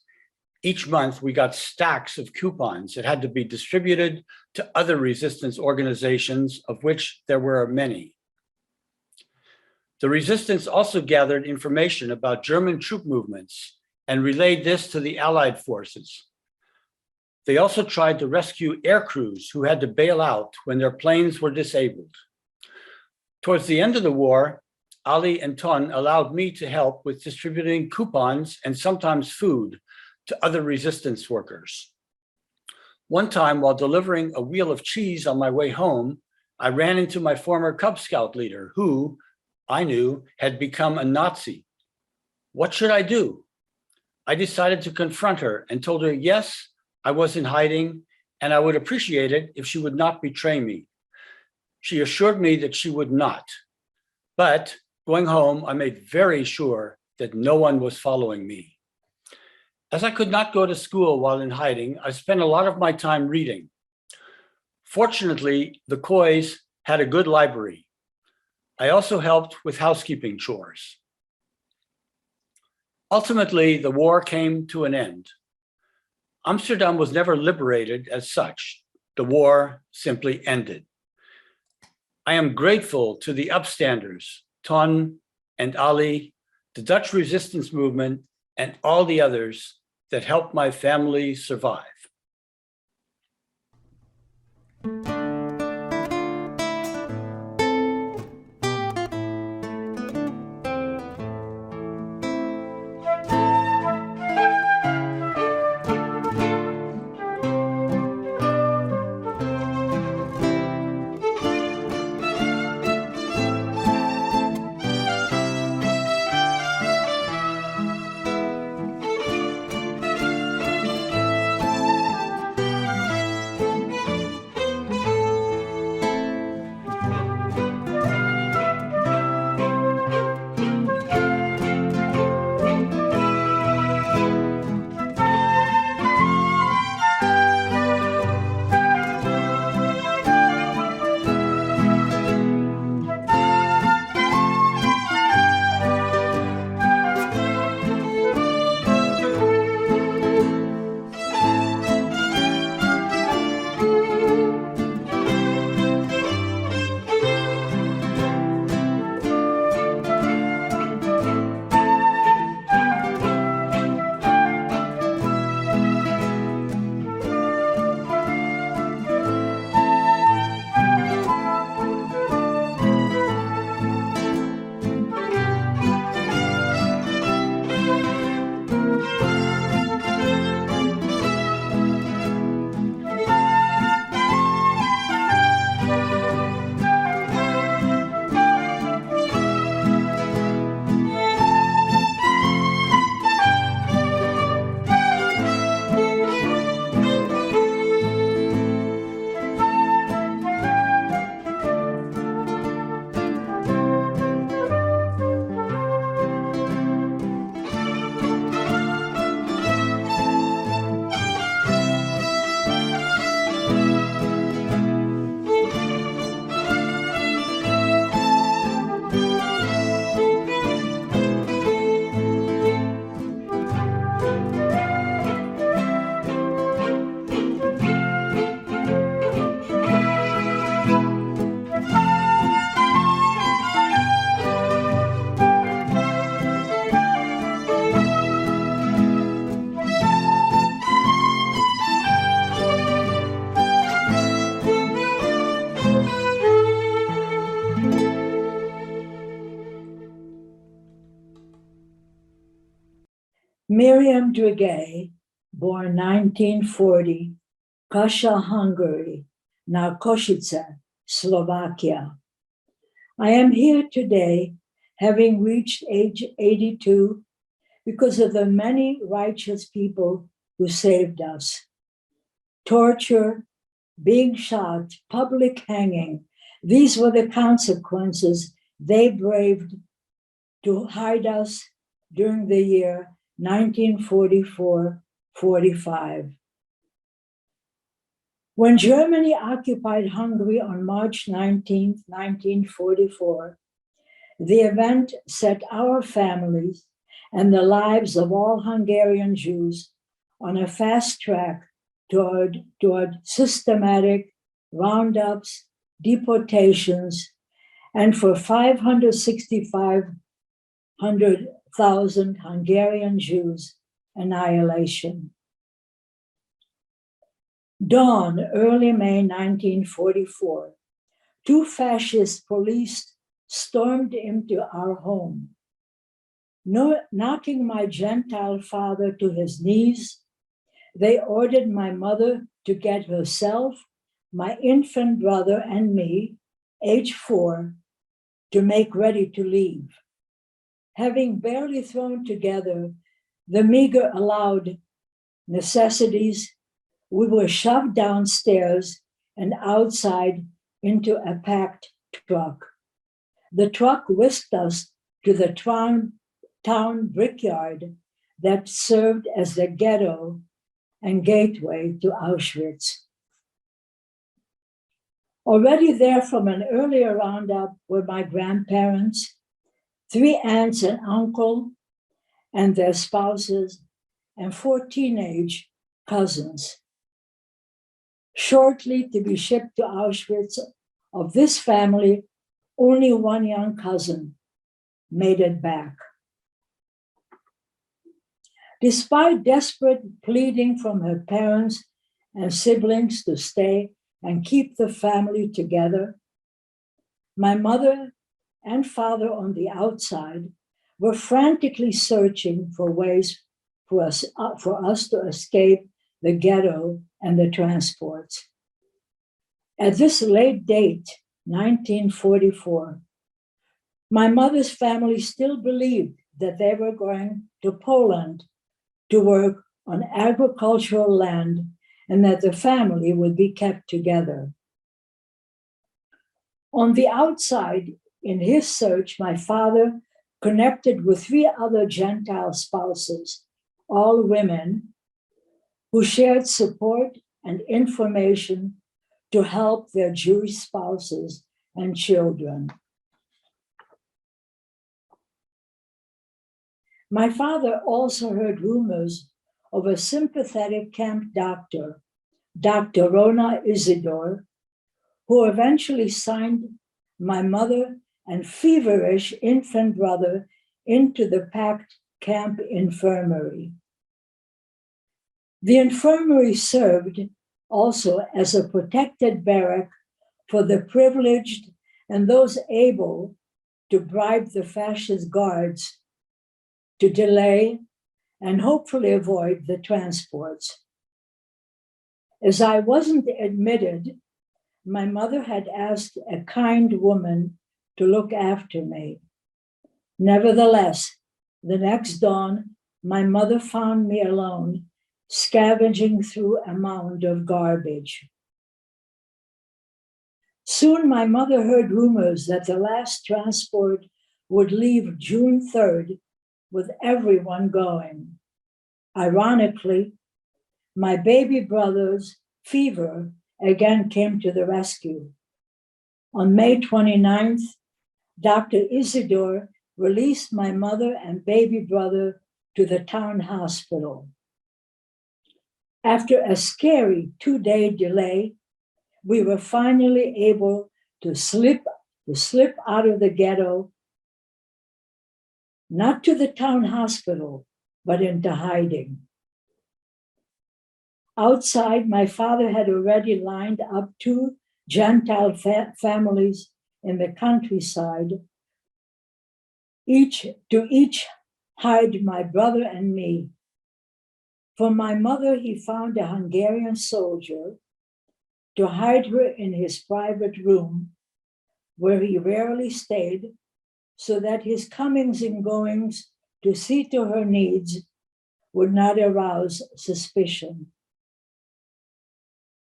Each month, we got stacks of coupons that had to be distributed to other resistance organizations, of which there were many. The resistance also gathered information about German troop movements and relayed this to the Allied forces. They also tried to rescue air crews who had to bail out when their planes were disabled. Towards the end of the war, Ali and Ton allowed me to help with distributing coupons and sometimes food to other resistance workers. One time, while delivering a wheel of cheese on my way home, I ran into my former Cub Scout leader, who, I knew, had become a Nazi. What should I do? I decided to confront her and told her, yes, I was in hiding, and I would appreciate it if she would not betray me. She assured me that she would not. But going home, I made very sure that no one was following me. As I could not go to school while in hiding, I spent a lot of my time reading. Fortunately, the Coys had a good library. I also helped with housekeeping chores. Ultimately, the war came to an end. Amsterdam was never liberated as such. The war simply ended. I am grateful to the upstanders, Ton and Ali, the Dutch resistance movement, and all the others that helped my family survive. Miriam Dragay, born 1940, Kassa, Hungary, now Košice, Slovakia. I am here today, having reached age 82, because of the many righteous people who saved us. Torture, being shot, public hanging, these were the consequences they braved to hide us during the year 1944-45. When Germany occupied Hungary on March 19, 1944, the event set our families and the lives of all Hungarian Jews on a fast track toward systematic roundups, deportations, and for 565,000 Hungarian Jews, annihilation. Dawn, early May 1944, two fascist police stormed into our home, knocking my Gentile father to his knees. They ordered my mother to get herself, my infant brother, and me, age 4, to make ready to leave. Having barely thrown together the meager allowed necessities, we were shoved downstairs and outside into a packed truck. The truck whisked us to the town brickyard, that served as the ghetto and gateway to Auschwitz. Already there from an earlier roundup were my grandparents, 3 aunts and uncle and their spouses, and 4 teenage cousins. Shortly to be shipped to Auschwitz, of this family, only 1 young cousin made it back. Despite desperate pleading from her parents and siblings to stay and keep the family together, my mother and father on the outside were frantically searching for ways for us to escape the ghetto and the transports. At this late date, 1944, my mother's family still believed that they were going to Poland to work on agricultural land and that the family would be kept together. On the outside, in his search, my father connected with 3 other Gentile spouses, all women, who shared support and information to help their Jewish spouses and children. My father also heard rumors of a sympathetic camp doctor, Dr. Rona Isidore, who eventually signed my mother and feverish infant brother into the packed camp infirmary. The infirmary served also as a protected barrack for the privileged and those able to bribe the fascist guards to delay and hopefully avoid the transports. As I wasn't admitted, my mother had asked a kind woman to look after me. Nevertheless, the next dawn, my mother found me alone, scavenging through a mound of garbage. Soon my mother heard rumors that the last transport would leave June 3rd, with everyone going. Ironically, my baby brother's fever again came to the rescue. On May 29th, Dr. Isidore released my mother and baby brother to the town hospital. After a scary 2-day delay, we were finally able to slip out of the ghetto, not to the town hospital, but into hiding. Outside, my father had already lined up 2 Gentile families in the countryside, each hide my brother and me. For my mother, he found a Hungarian soldier to hide her in his private room, where he rarely stayed, so that his comings and goings to see to her needs would not arouse suspicion.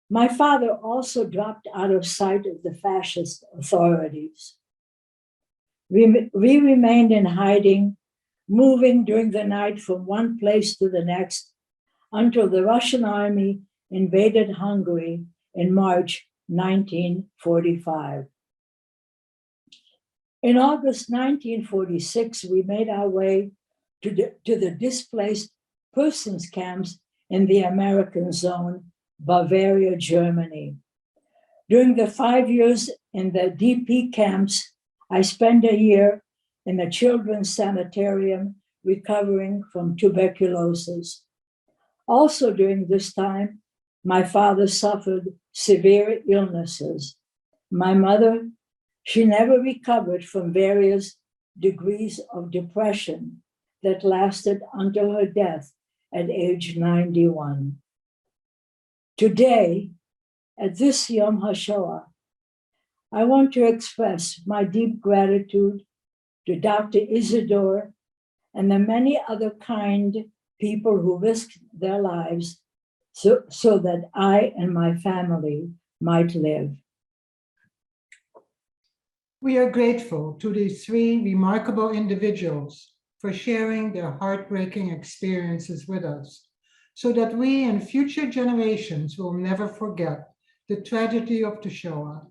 My father also dropped out of sight of the fascist authorities. We remained in hiding, moving during the night from one place to the next until the Russian army invaded Hungary in March 1945. In August 1946, we made our way to the displaced persons camps in the American zone, Bavaria, Germany. During the 5 years in the DP camps, I spent a year in a children's sanitarium recovering from tuberculosis. Also during this time, my father suffered severe illnesses. My mother, she never recovered from various degrees of depression that lasted until her death at age 91. Today, at this Yom HaShoah, I want to express my deep gratitude to Dr. Isidore and the many other kind people who risked their lives so that I and my family might live. We are grateful to these 3 remarkable individuals for sharing their heartbreaking experiences with us, so that we and future generations will never forget the tragedy of the Shoah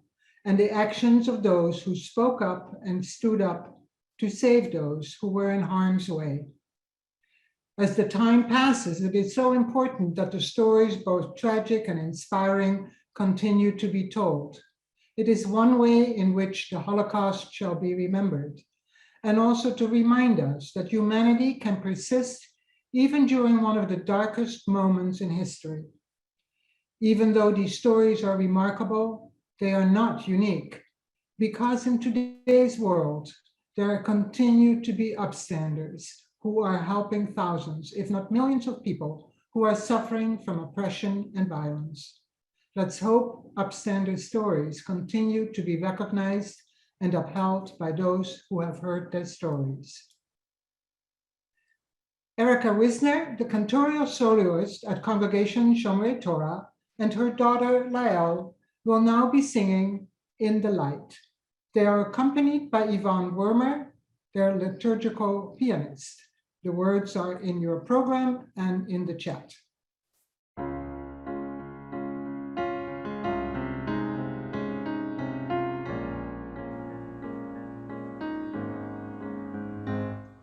and the actions of those who spoke up and stood up to save those who were in harm's way. As the time passes, it is so important that the stories, both tragic and inspiring, continue to be told. It is one way in which the Holocaust shall be remembered, and also to remind us that humanity can persist even during one of the darkest moments in history. Even though these stories are remarkable, they are not unique, because in today's world, there continue to be upstanders who are helping thousands, if not millions of people who are suffering from oppression and violence. Let's hope upstander stories continue to be recognized and upheld by those who have heard their stories. Erica Wisner, the cantorial soloist at Congregation Shomrei Torah, and her daughter Lael will now be singing In the Light. They are accompanied by Yvonne Wormer, their liturgical pianist. The words are in your program and in the chat.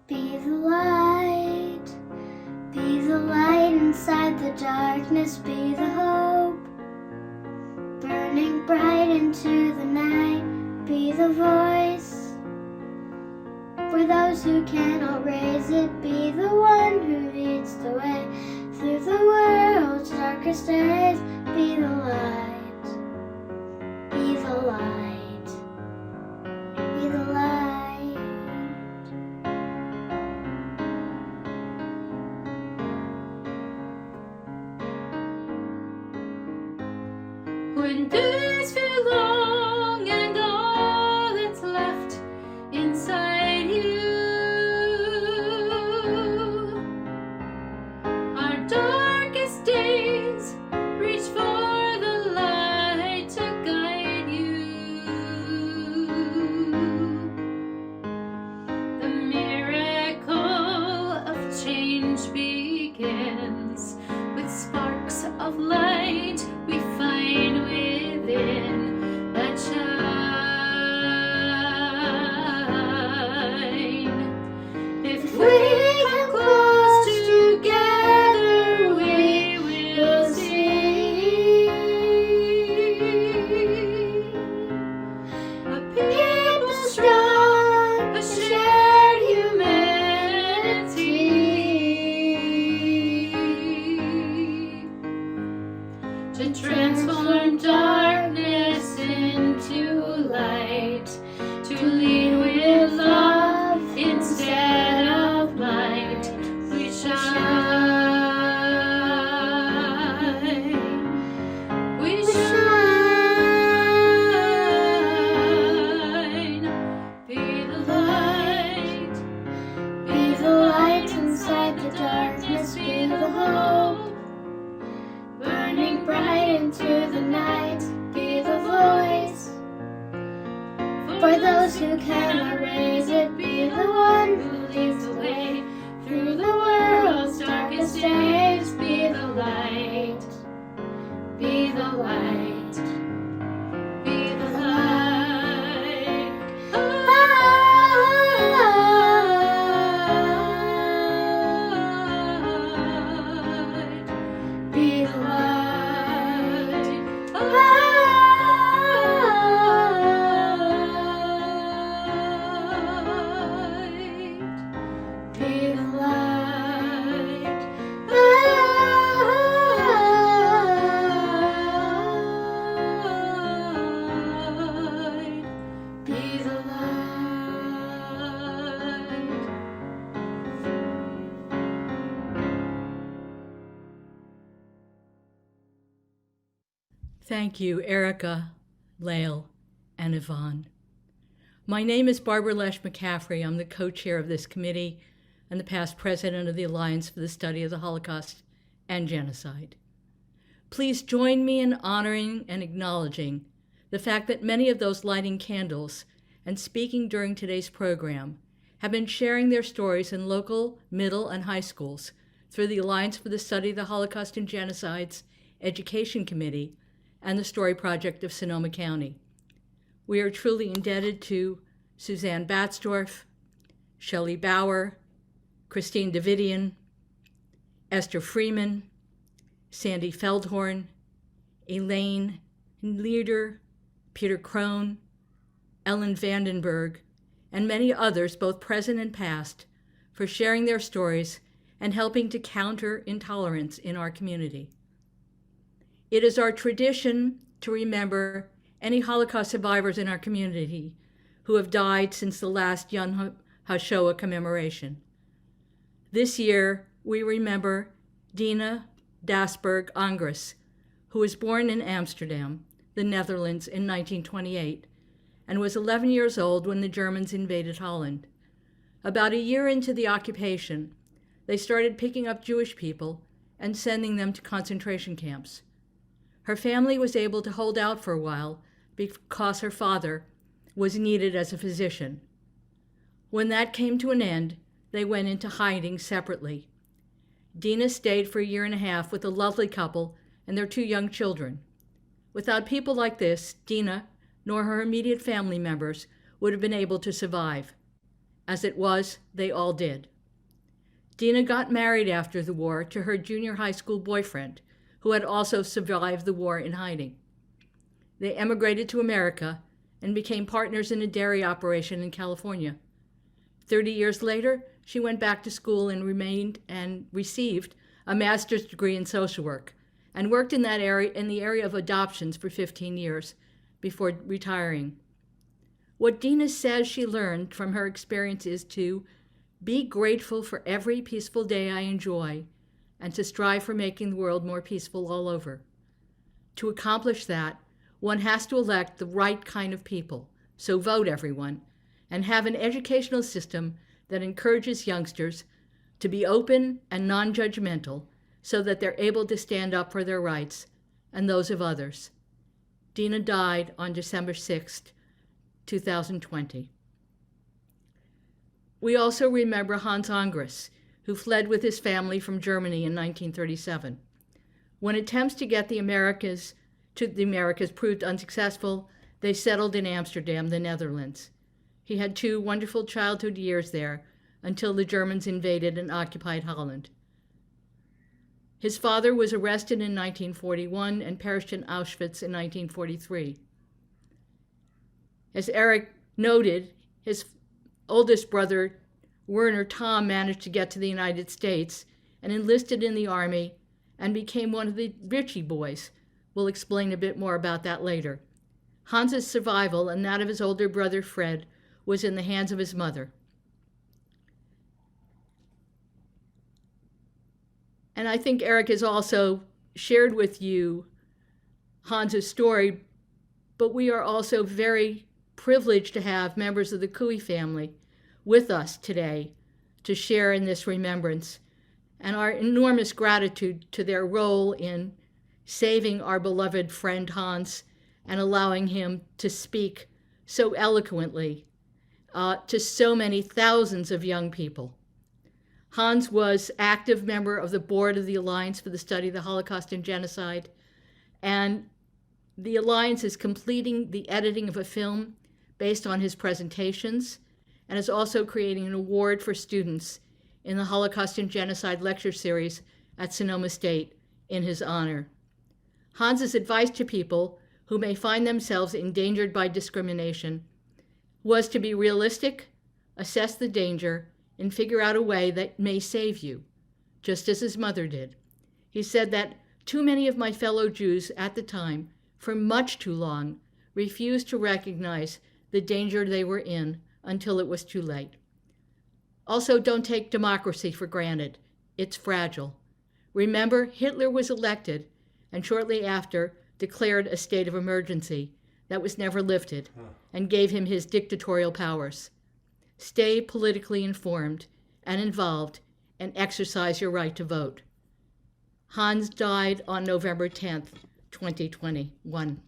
Be the light inside the darkness, be the hope, burning bright into the night, be the voice, for those who cannot raise it, be the one who leads the way, through the world's darkest days, be the light, be the light, be the light. When days feel long and all that's left inside you are darkest days, reach for the light to guide you. The miracle of change begins with sparks of light we find within that shine. If we come close together, we will see a people strong, a shared humanity, to transform darkness into light, to lead with love instead of light. We shine, we shine. Be the light inside the darkness, be the hope, burning bright into the night, be the voice, for those who cannot raise it, be the one who leads the way, through the world's darkest days, be the light, be the light, be the light. Be the light, be the light, be the light. Thank you, Erica, Lael, and Yvonne. My name is Barbara Lesh McCaffrey. I'm the co-chair of this committee and the past president of the Alliance for the Study of the Holocaust and Genocide. Please join me in honoring and acknowledging the fact that many of those lighting candles and speaking during today's program have been sharing their stories in local, middle, and high schools through the Alliance for the Study of the Holocaust and Genocides Education Committee and the Story Project of Sonoma County. We are truly indebted to Suzanne Batzdorf, Shelley Bauer, Christine Davidian, Esther Freeman, Sandy Feldhorn, Elaine Leader, Peter Krohn, Ellen Vandenberg, and many others, both present and past, for sharing their stories and helping to counter intolerance in our community. It is our tradition to remember any Holocaust survivors in our community who have died since the last Yom Hashoah Commemoration. This year, we remember Dina Dasberg Angres, who was born in Amsterdam, the Netherlands, in 1928, and was 11 years old when the Germans invaded Holland. About a year into the occupation, they started picking up Jewish people and sending them to concentration camps. Her family was able to hold out for a while because her father was needed as a physician. When that came to an end, they went into hiding separately. Dina stayed for a year and a half with a lovely couple and their 2 young children. Without people like this, Dina, nor her immediate family members, would have been able to survive. As it was, they all did. Dina got married after the war to her junior high school boyfriend, who had also survived the war in hiding. They emigrated to America and became partners in a dairy operation in California. 30 years later, she went back to school and received a master's degree in social work and worked in the area of adoptions for 15 years before retiring. What Dina says she learned from her experience is to be grateful for every peaceful day I enjoy and to strive for making the world more peaceful all over. To accomplish that, one has to elect the right kind of people, so vote everyone, and have an educational system that encourages youngsters to be open and non-judgmental so that they're able to stand up for their rights and those of others. Dina died on December 6th, 2020. We also remember Hans Angres, who fled with his family from Germany in 1937. When attempts to get the Americas proved unsuccessful, they settled in Amsterdam, the Netherlands. He had 2 wonderful childhood years there until the Germans invaded and occupied Holland. His father was arrested in 1941 and perished in Auschwitz in 1943. As Eric noted, his oldest brother, Werner Tom, managed to get to the United States and enlisted in the Army and became one of the Ritchie boys. We'll explain a bit more about that later. Hans's survival and that of his older brother, Fred, was in the hands of his mother. And I think Eric has also shared with you Hans's story, but we are also very privileged to have members of the Cooey family with us today to share in this remembrance, and our enormous gratitude to their role in saving our beloved friend Hans and allowing him to speak so eloquently to so many thousands of young people. Hans was active member of the board of the Alliance for the Study of the Holocaust and Genocide, and the Alliance is completing the editing of a film based on his presentations and is also creating an award for students in the Holocaust and Genocide lecture series at Sonoma State in his honor. Hans's advice to people who may find themselves endangered by discrimination was to be realistic, assess the danger, and figure out a way that may save you, just as his mother did. He said that too many of my fellow Jews at the time, for much too long, refused to recognize the danger they were in until it was too late. Also, don't take democracy for granted. It's fragile. Remember, Hitler was elected and shortly after declared a state of emergency that was never lifted and gave him his dictatorial powers. Stay politically informed and involved and exercise your right to vote. Hans died on November 10th, 2021.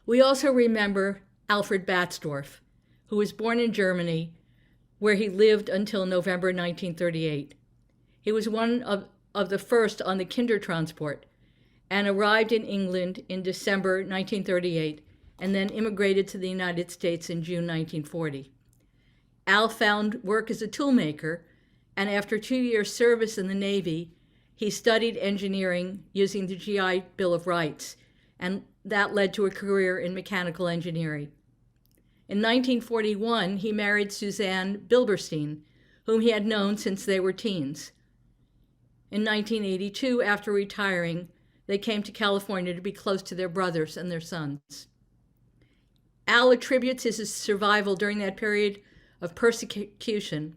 We also remember Alfred Batzdorf, who was born in Germany, where he lived until November 1938. He was one of the first on the Kindertransport and arrived in England in December 1938 and then immigrated to the United States in June 1940. Al found work as a toolmaker, and after 2 years' service in the Navy, he studied engineering using the GI Bill of Rights, and that led to a career in mechanical engineering. In 1941, he married Suzanne Bilberstein, whom he had known since they were teens. In 1982, after retiring, they came to California to be close to their brothers and their sons. Al attributes his survival during that period of persecution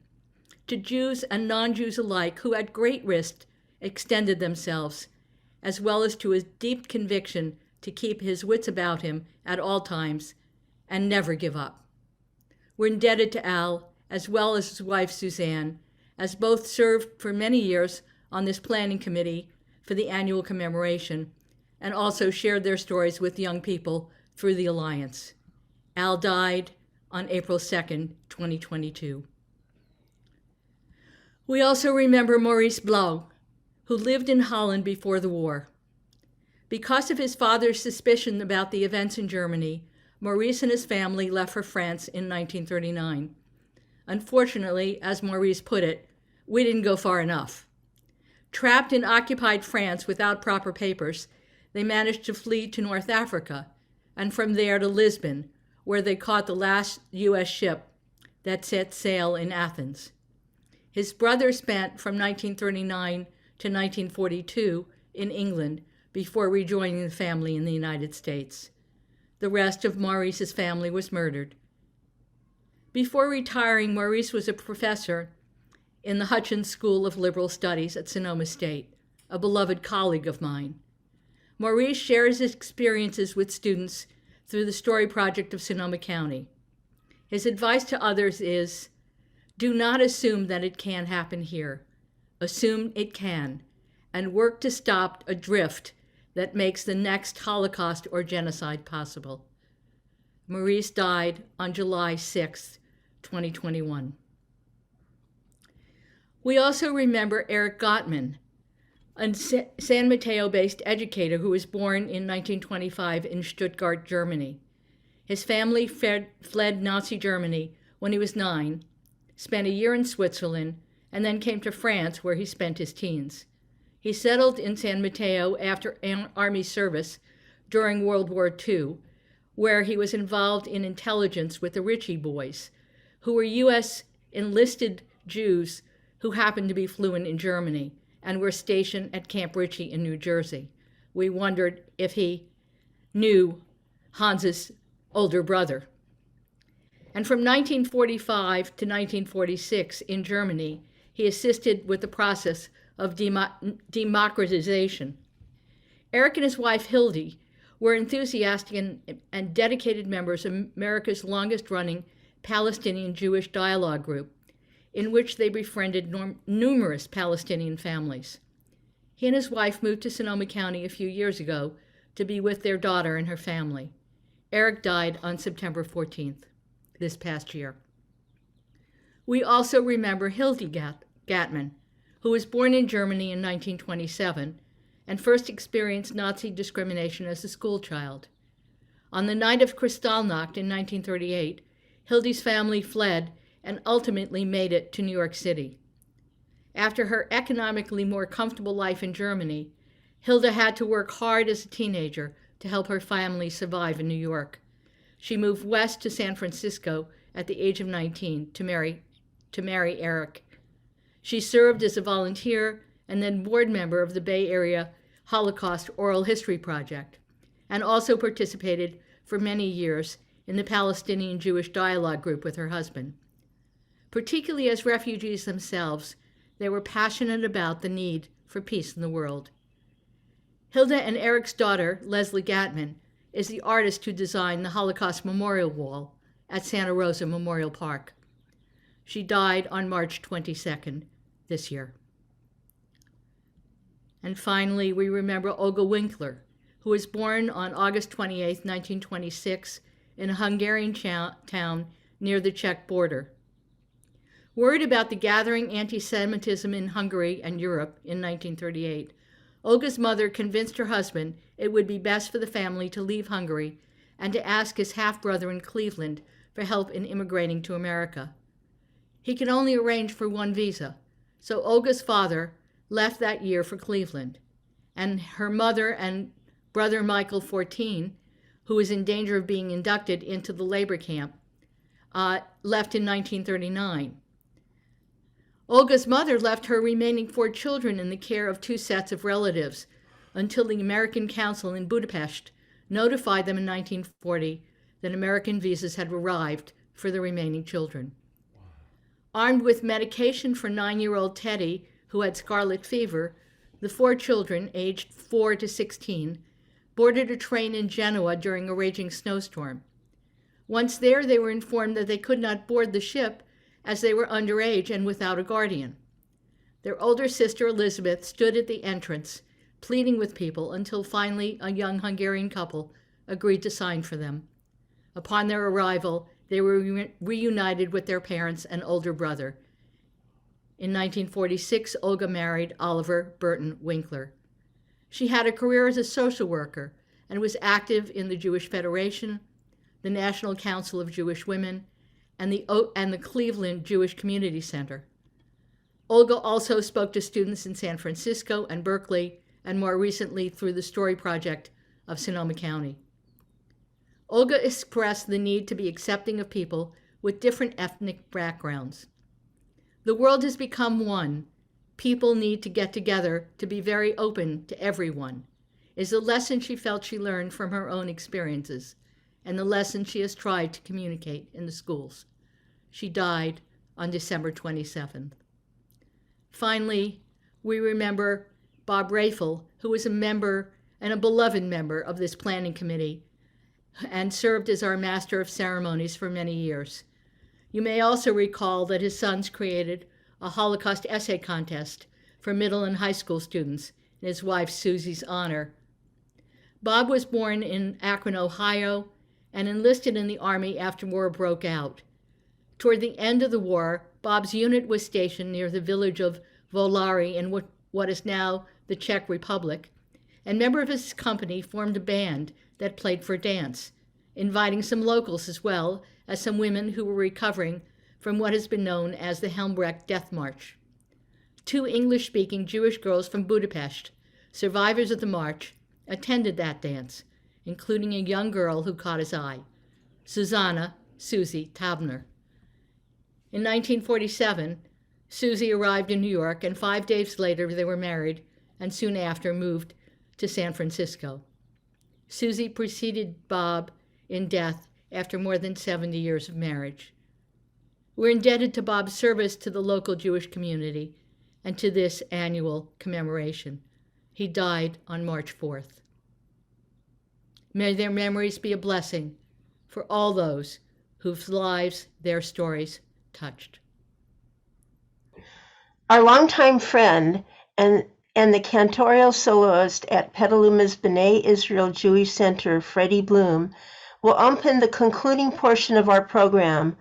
to Jews and non-Jews alike who at great risk extended themselves, as well as to his deep conviction to keep his wits about him at all times and never give up. We're indebted to Al, as well as his wife Suzanne, as both served for many years on this planning committee for the annual commemoration and also shared their stories with young people through the Alliance. Al died on April 2nd, 2022. We also remember Maurice Blau, who lived in Holland before the war. Because of his father's suspicion about the events in Germany, Maurice and his family left for France in 1939. Unfortunately, as Maurice put it, we didn't go far enough. Trapped in occupied France without proper papers, they managed to flee to North Africa, and from there to Lisbon, where they caught the last U.S. ship that set sail in Athens. His brother spent from 1939 to 1942 in England before rejoining the family in the United States. The rest of Maurice's family was murdered. Before retiring, Maurice was a professor in the Hutchins School of Liberal Studies at Sonoma State, a beloved colleague of mine. Maurice shares his experiences with students through the Story Project of Sonoma County. His advice to others is, do not assume that it can happen here. Assume it can, and work to stop a drift that makes the next Holocaust or genocide possible. Maurice died on July 6, 2021. We also remember Eric Gottman, a San Mateo-based educator who was born in 1925 in Stuttgart, Germany. His family fled Nazi Germany when he was 9, spent a year in Switzerland, and then came to France, where he spent his teens. He settled in San Mateo after Army service during World War II, where he was involved in intelligence with the Ritchie boys, who were U.S. enlisted Jews who happened to be fluent in Germany and were stationed at Camp Ritchie in New Jersey. We wondered if he knew Hans's older brother. And from 1945 to 1946 in Germany, he assisted with the process of democratization. Eric and his wife Hildy were enthusiastic and dedicated members of America's longest-running Palestinian Jewish dialogue group, in which they befriended numerous Palestinian families. He and his wife moved to Sonoma County a few years ago to be with their daughter and her family. Eric died on September 14th, this past year. We also remember Hildy Gatman, who was born in Germany in 1927 and first experienced Nazi discrimination as a schoolchild. On the night of Kristallnacht in 1938, Hildy's family fled and ultimately made it to New York City. After her economically more comfortable life in Germany, Hilda had to work hard as a teenager to help her family survive in New York. She moved west to San Francisco at the age of 19 to marry Eric. She served as a volunteer and then board member of the Bay Area Holocaust Oral History Project, and also participated for many years in the Palestinian Jewish Dialogue Group with her husband. Particularly as refugees themselves, they were passionate about the need for peace in the world. Hilda and Eric's daughter, Leslie Gatman, is the artist who designed the Holocaust Memorial Wall at Santa Rosa Memorial Park. She died on March 22nd this year. And finally, we remember Olga Winkler, who was born on August 28, 1926, in a Hungarian town near the Czech border. Worried about the gathering anti-Semitism in Hungary and Europe in 1938, Olga's mother convinced her husband it would be best for the family to leave Hungary and to ask his half-brother in Cleveland for help in immigrating to America. He could only arrange for one visa, so Olga's father left that year for Cleveland, and her mother and brother Michael, 14, who was in danger of being inducted into the labor camp, left in 1939. Olga's mother left her remaining 4 children in the care of 2 sets of relatives until the American Council in Budapest notified them in 1940 that American visas had arrived for the remaining children. Armed with medication for 9-year-old Teddy, who had scarlet fever, the 4 children, aged 4 to 16, boarded a train in Genoa during a raging snowstorm. Once there, they were informed that they could not board the ship as they were underage and without a guardian. Their older sister, Elizabeth, stood at the entrance, pleading with people until finally a young Hungarian couple agreed to sign for them. Upon their arrival, they were reunited with their parents and older brother. In 1946, Olga married Oliver Burton Winkler. She had a career as a social worker and was active in the Jewish Federation, the National Council of Jewish Women, and the Cleveland Jewish Community Center. Olga also spoke to students in San Francisco and Berkeley, and more recently through the Story Project of Sonoma County. Olga expressed the need to be accepting of people with different ethnic backgrounds. The world has become one. People need to get together to be very open to everyone, is a lesson she felt she learned from her own experiences, and the lesson she has tried to communicate in the schools. She died on December 27th. Finally, we remember Bob Rafel, who was a member and a beloved member of this planning committee and served as our master of ceremonies for many years. You may also recall that his sons created a Holocaust essay contest for middle and high school students in his wife Susie's honor. Bob was born in Akron, Ohio, and enlisted in the Army after war broke out. Toward the end of the war, Bob's unit was stationed near the village of Volari in what is now the Czech Republic, and members of his company formed a band that played for dance, inviting some locals as well as some women who were recovering from what has been known as the Helmbrecht Death March. 2 English-speaking Jewish girls from Budapest, survivors of the march, attended that dance, including a young girl who caught his eye, Susie Tabner. In 1947, Susie arrived in New York, and 5 days later they were married and soon after moved to San Francisco. Susie preceded Bob in death after more than 70 years of marriage. We're indebted to Bob's service to the local Jewish community and to this annual commemoration. He died on March 4th. May their memories be a blessing for all those whose lives their stories touched. Our longtime friend and the cantorial soloist at Petaluma's B'nai Israel Jewish Center, Freddie Bloom, will open the concluding portion of our program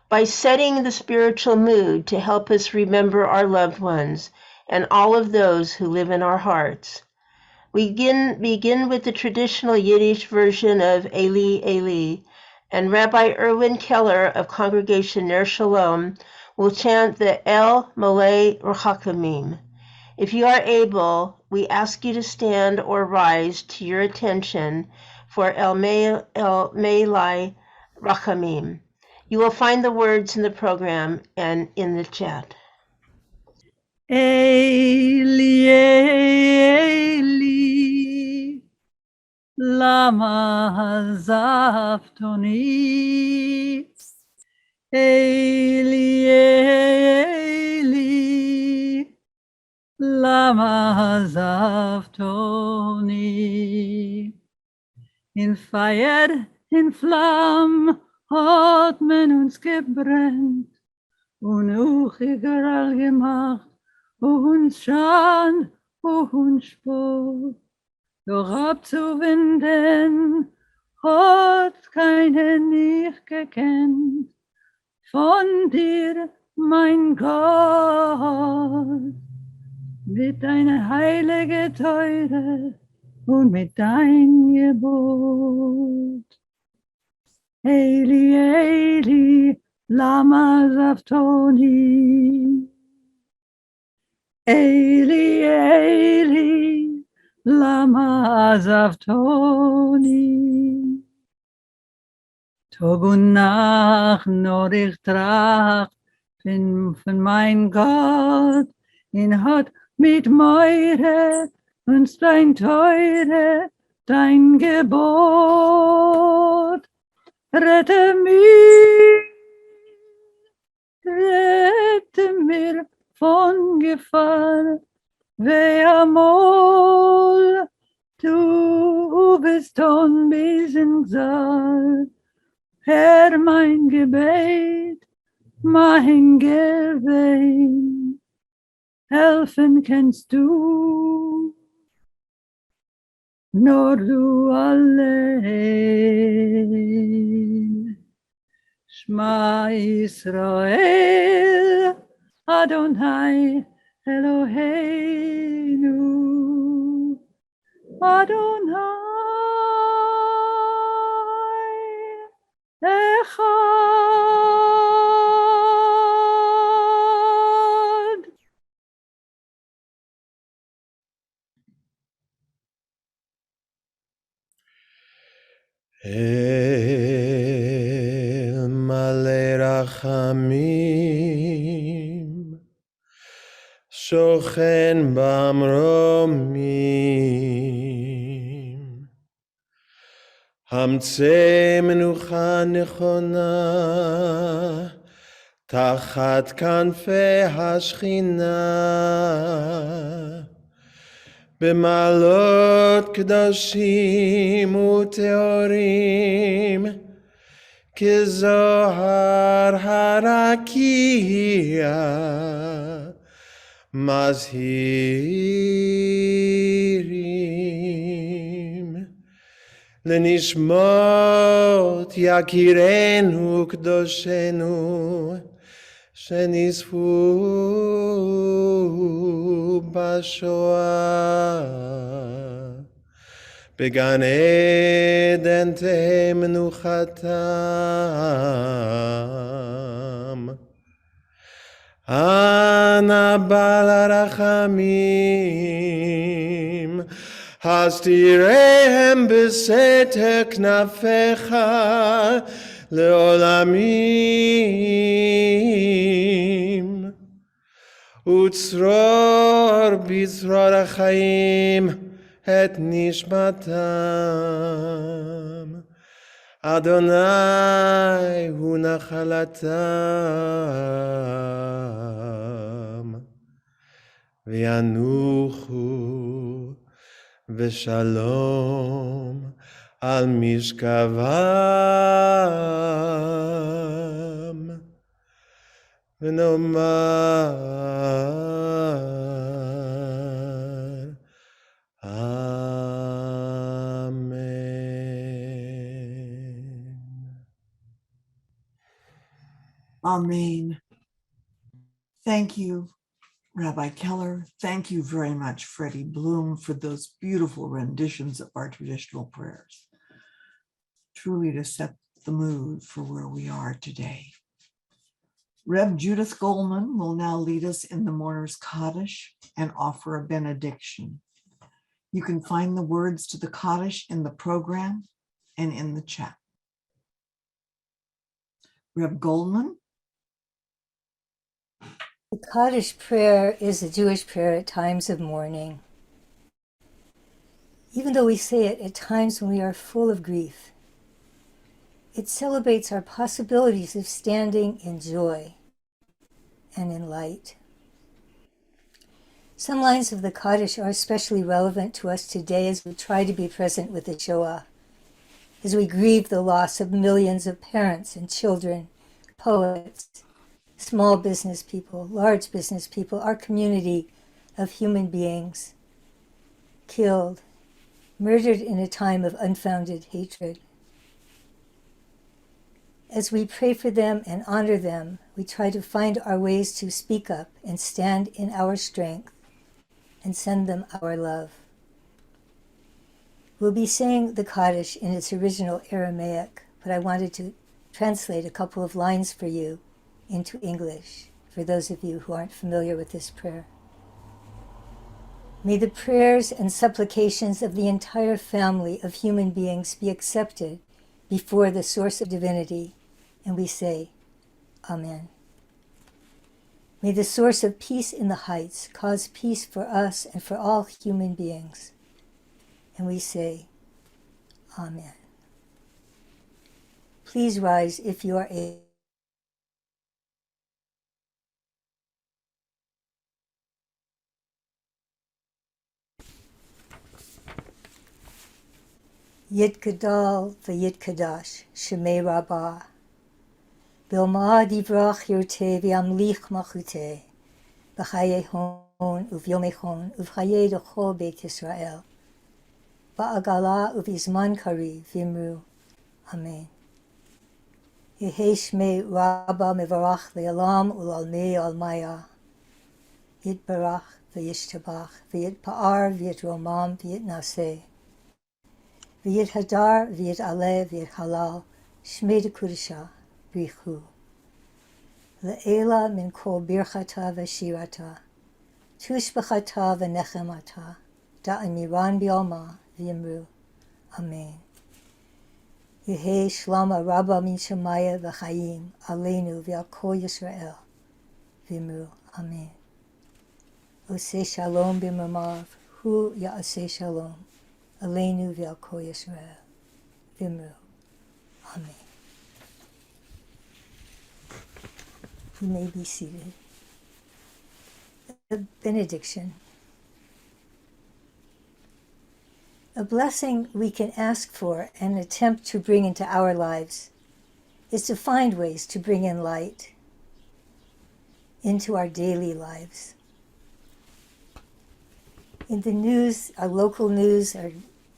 by setting the spiritual mood to help us remember our loved ones and all of those who live in our hearts. We begin with the traditional Yiddish version of Eli, Eli, and Rabbi Erwin Keller of Congregation Ner Shalom will chant the El Malei Rachakamim. If you are able, we ask you to stand or rise to your attention for El Malei Rachamim. You will find the words in the program and in the chat. Eli, Eli, lama hazavtoni. Eli, Eli, lama hazavtoni. In Feuer, in Flamm, hat man uns gebrennt und uchigeral gemacht, und Schand und Spott. Doch abzuwenden hat keiner nicht gekannt, von dir, mein Gott, mit deiner heilige Teure und mit dein Gebot. Eli, Eli, lama sabachthani. Eli, Eli, lama sabachthani. Tag und Nacht nur ich tracht von mein Gott, ihn hat mit Meure uns dein Teure, dein Gebot. Rette mir von Gefahr, wer amol, du bist unwesend Saal. Herr, mein Gebet, mein Gewehen, helfen kannst du, nur du allein. Shema Israel, Adonai Eloheinu, Adonai Echad. El male rachamim, shochen bamromim, hamtze menucha nechona, tachat kanfe hashchina, במעלות קדושים וטהורים, כזוהר הרקיע, מזהירים, לנשמות יקירנו קדושנו, שנספו בשואה, בגן עדן תהא מנוחתם. אנא בעל הרחמים, הסתירם בסתר כנפיך לעולמים, וצרור בצרור החיים את נשמתם. אדוני הוא נחלתם, וינוחו ושלום על משכבם, ונאמר Amen. Thank you, Rabbi Keller. Thank you very much, Freddie Bloom, for those beautiful renditions of our traditional prayers. Truly to set the mood for where we are today. Reb Judith Goldman will now lead us in the Mourner's Kaddish and offer a benediction. You can find the words to the Kaddish in the program and in the chat. Reb Goldman. The Kaddish prayer is a Jewish prayer at times of mourning. Even though we say it at times when we are full of grief, it celebrates our possibilities of standing in joy and in light. Some lines of the Kaddish are especially relevant to us today as we try to be present with the Shoah, as we grieve the loss of millions of parents and children, poets, small business people, large business people, our community of human beings, killed, murdered in a time of unfounded hatred. As we pray for them and honor them, we try to find our ways to speak up and stand in our strength and send them our love. We'll be saying the Kaddish in its original Aramaic, but I wanted to translate a couple of lines for you into English, for those of you who aren't familiar with this prayer. May the prayers and supplications of the entire family of human beings be accepted before the source of divinity, and we say, Amen. May the source of peace in the heights cause peace for us and for all human beings, and we say, Amen. Please rise if you are able. Yitgadal v'yitkadash Shemei Rabbah Bilma divrach yirte v'yamlich machute b'chaye hon uvyomechon uvchaye d'chol Beit Yisrael ba'agala uvizman kari v'imru. Amen. Yehi Shmei Rabbah mevarach le'olam u'lalmei almaya yitbarach v'yishtabach v'yitpa'ar v'yitromam v'yitnaseh V'yit hadar, v'yit aleh, v'yit halal, shmei dekudisha, brichu. Le'ela min kol birchata v'shirata, tushbachata v'nechemata, da'amiran bi'alma, v'yimru. Amen. Yehei shlama rabba min shemaya v'chayim, aleinu v'al kol Yisrael, v'yimru. Amen. Oseh shalom b'mamav, hu ya'aseh shalom. Aleinu v'al kol Yisrael, v'imru. Amen. You may be seated. The benediction. A blessing we can ask for and attempt to bring into our lives is to find ways to bring in light into our daily lives. In the news, our local news, our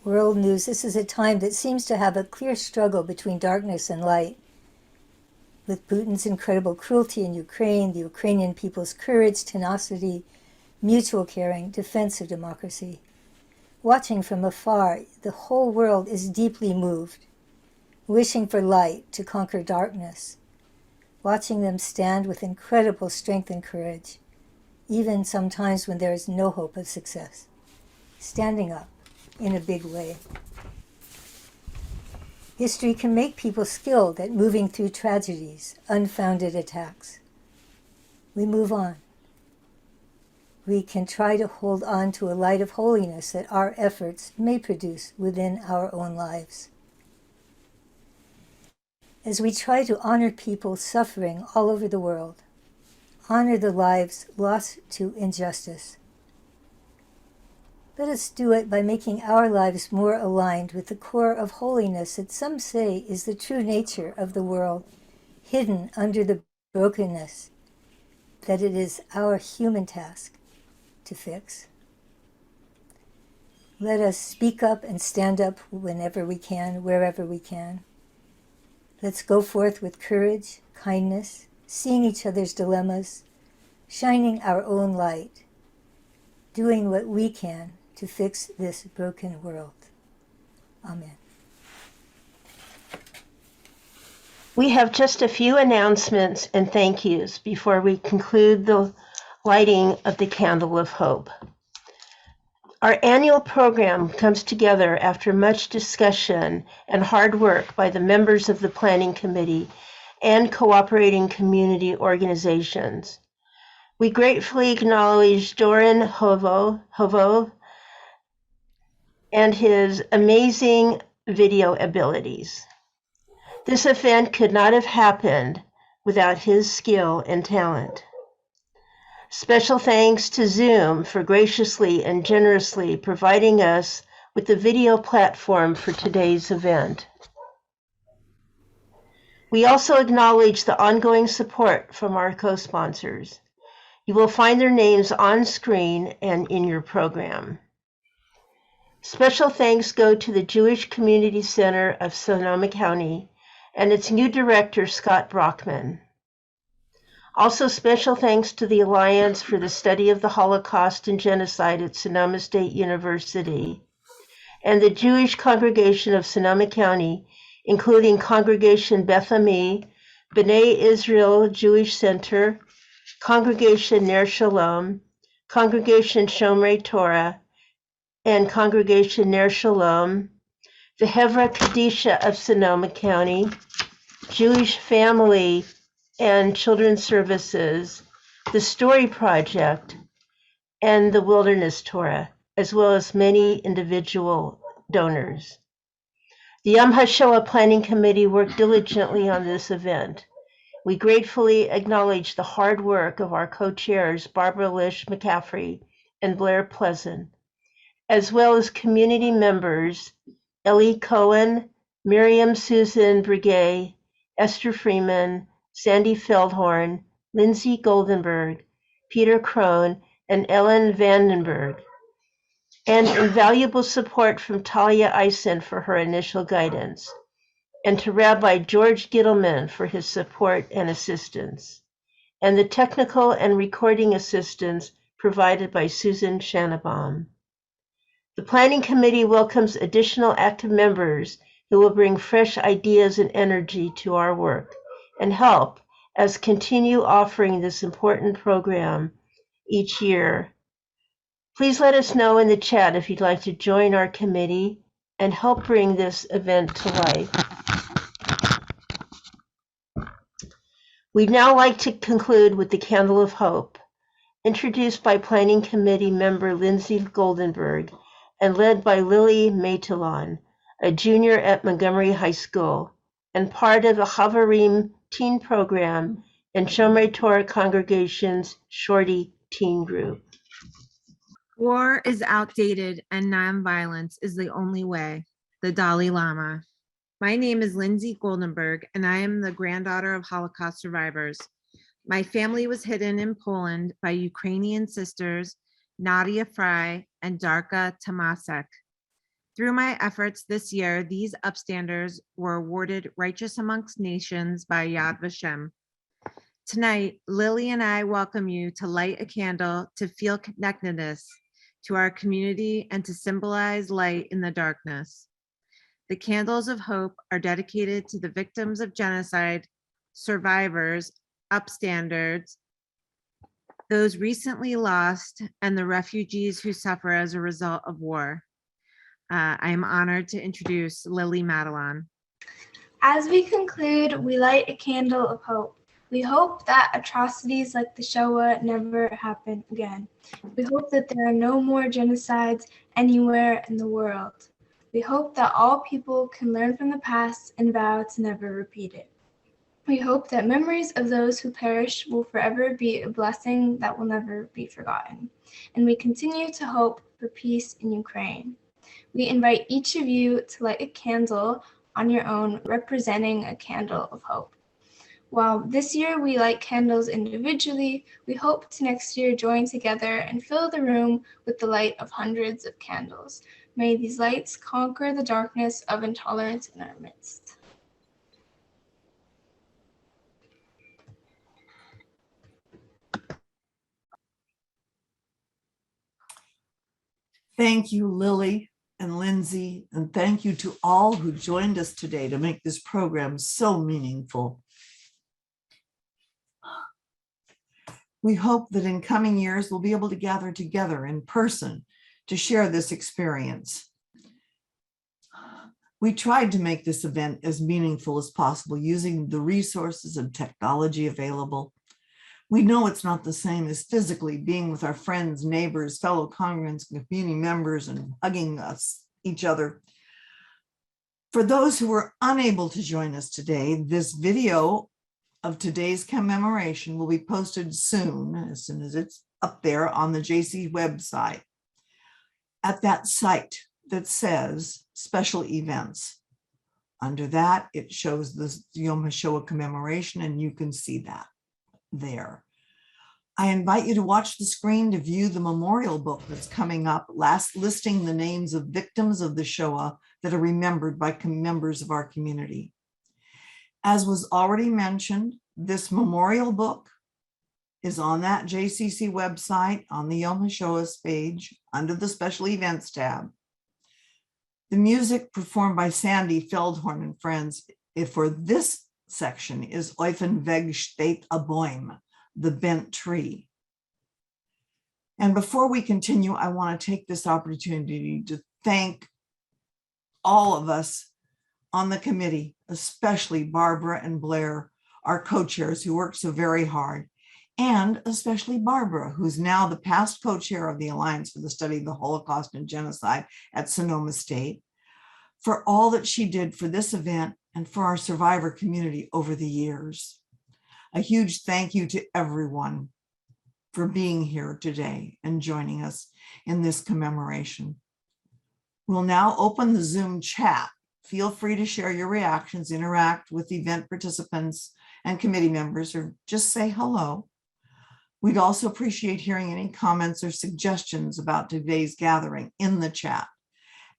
world news, this is a time that seems to have a clear struggle between darkness and light. With Putin's incredible cruelty in Ukraine, the Ukrainian people's courage, tenacity, mutual caring, defense of democracy. Watching from afar, the whole world is deeply moved, wishing for light to conquer darkness. Watching them stand with incredible strength and courage, even sometimes when there is no hope of success. Standing up in a big way. History can make people skilled at moving through tragedies, unfounded attacks. We move on. We can try to hold on to a light of holiness that our efforts may produce within our own lives. As we try to honor people suffering all over the world, honor the lives lost to injustice, let us do it by making our lives more aligned with the core of holiness that some say is the true nature of the world, hidden under the brokenness that it is our human task to fix. Let us speak up and stand up whenever we can, wherever we can. Let's go forth with courage, kindness, seeing each other's dilemmas, shining our own light, doing what we can to fix this broken world. Amen. We have just a few announcements and thank yous before we conclude the lighting of the candle of hope. Our annual program comes together after much discussion and hard work by the members of the Planning Committee and cooperating community organizations. We gratefully acknowledge Doran Hovo and his amazing video abilities. This event could not have happened without his skill and talent. Special thanks to Zoom for graciously and generously providing us with the video platform for today's event. We also acknowledge the ongoing support from our co-sponsors. You will find their names on screen and in your program. Special thanks go to the Jewish Community Center of Sonoma County and its new director, Scott Brockman. Also, special thanks to the Alliance for the Study of the Holocaust and Genocide at Sonoma State University and the Jewish Congregation of Sonoma County, including Congregation Beth Ami, B'nai Israel Jewish Center, Congregation Ner Shalom, Congregation Shomrei Torah, and Congregation Ner Shalom, the Hevra Kadisha of Sonoma County, Jewish Family and Children's Services, the Story Project, and the Wilderness Torah, as well as many individual donors. The Yom HaShoah Planning Committee worked diligently on this event. We gratefully acknowledge the hard work of our co-chairs, Barbara Lish McCaffrey and Blair Pleasant, as well as community members, Ellie Cohen, Miriam Susan Brigay, Esther Freeman, Sandy Feldhorn, Lindsay Goldenberg, Peter Crone, and Ellen Vandenberg, and invaluable support from Talia Eisen for her initial guidance, and to Rabbi George Gittleman for his support and assistance, and the technical and recording assistance provided by Susan Shanabaum. The Planning Committee welcomes additional active members who will bring fresh ideas and energy to our work and help us continue offering this important program each year. Please let us know in the chat if you'd like to join our committee and help bring this event to life. We'd now like to conclude with the Candle of Hope, introduced by Planning Committee member Lindsay Goldenberg and led by Lily Matelon, a junior at Montgomery High School and part of the Havarim Teen Program and Shomrei Torah Congregation's Shorty Teen Group. War is outdated and nonviolence is the only way. The Dalai Lama. My name is Lindsay Goldenberg, and I am the granddaughter of Holocaust survivors. My family was hidden in Poland by Ukrainian sisters Nadia Fry and Darka Tomasek. Through my efforts this year, these upstanders were awarded Righteous Amongst Nations by Yad Vashem. Tonight, Lily and I welcome you to light a candle to feel connectedness to our community and to symbolize light in the darkness. The candles of hope are dedicated to the victims of genocide, survivors, upstanders, those recently lost, and the refugees who suffer as a result of war. I am honored to introduce Lily Madelon. As we conclude, we light a candle of hope. We hope that atrocities like the Shoah never happen again. We hope that there are no more genocides anywhere in the world. We hope that all people can learn from the past and vow to never repeat it. We hope that memories of those who perished will forever be a blessing that will never be forgotten. And we continue to hope for peace in Ukraine. We invite each of you to light a candle on your own, representing a candle of hope. While this year we light candles individually, we hope to next year join together and fill the room with the light of hundreds of candles. May these lights conquer the darkness of intolerance in our midst. Thank you, Lily and Lindsay, and thank you to all who joined us today to make this program so meaningful. We hope that in coming years, we'll be able to gather together in person to share this experience. We tried to make this event as meaningful as possible using the resources and technology available. We know it's not the same as physically being with our friends, neighbors, fellow congregants, community members, and hugging each other. For those who were unable to join us today, this video of today's commemoration will be posted soon as it's up there on the JC website at that site that says special events. Under that, it shows the Yom HaShoah Commemoration, and you can see that there. I invite you to watch the screen to view the memorial book that's coming up, listing the names of victims of the Shoah that are remembered by members of our community. As was already mentioned, this memorial book is on that JCC website on the Yom HaShoah page under the special events tab. The music performed by Sandy Feldhorn and friends for this section is Eufen Weg steht a Bäum, the bent tree. And before we continue, I want to take this opportunity to thank all of us on the committee, especially Barbara and Blair, our co-chairs who worked so very hard, and especially Barbara, who's now the past co-chair of the Alliance for the Study of the Holocaust and Genocide at Sonoma State, for all that she did for this event and for our survivor community over the years. A huge thank you to everyone for being here today and joining us in this commemoration. We'll now open the Zoom chat. Feel free to share your reactions, interact with event participants and committee members, or just say hello. We'd also appreciate hearing any comments or suggestions about today's gathering in the chat.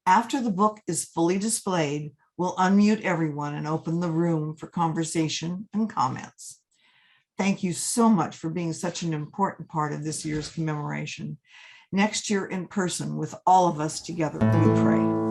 After the book is fully displayed, we'll unmute everyone and open the room for conversation and comments. Thank you so much for being such an important part of this year's commemoration. Next year in person with all of us together, we pray.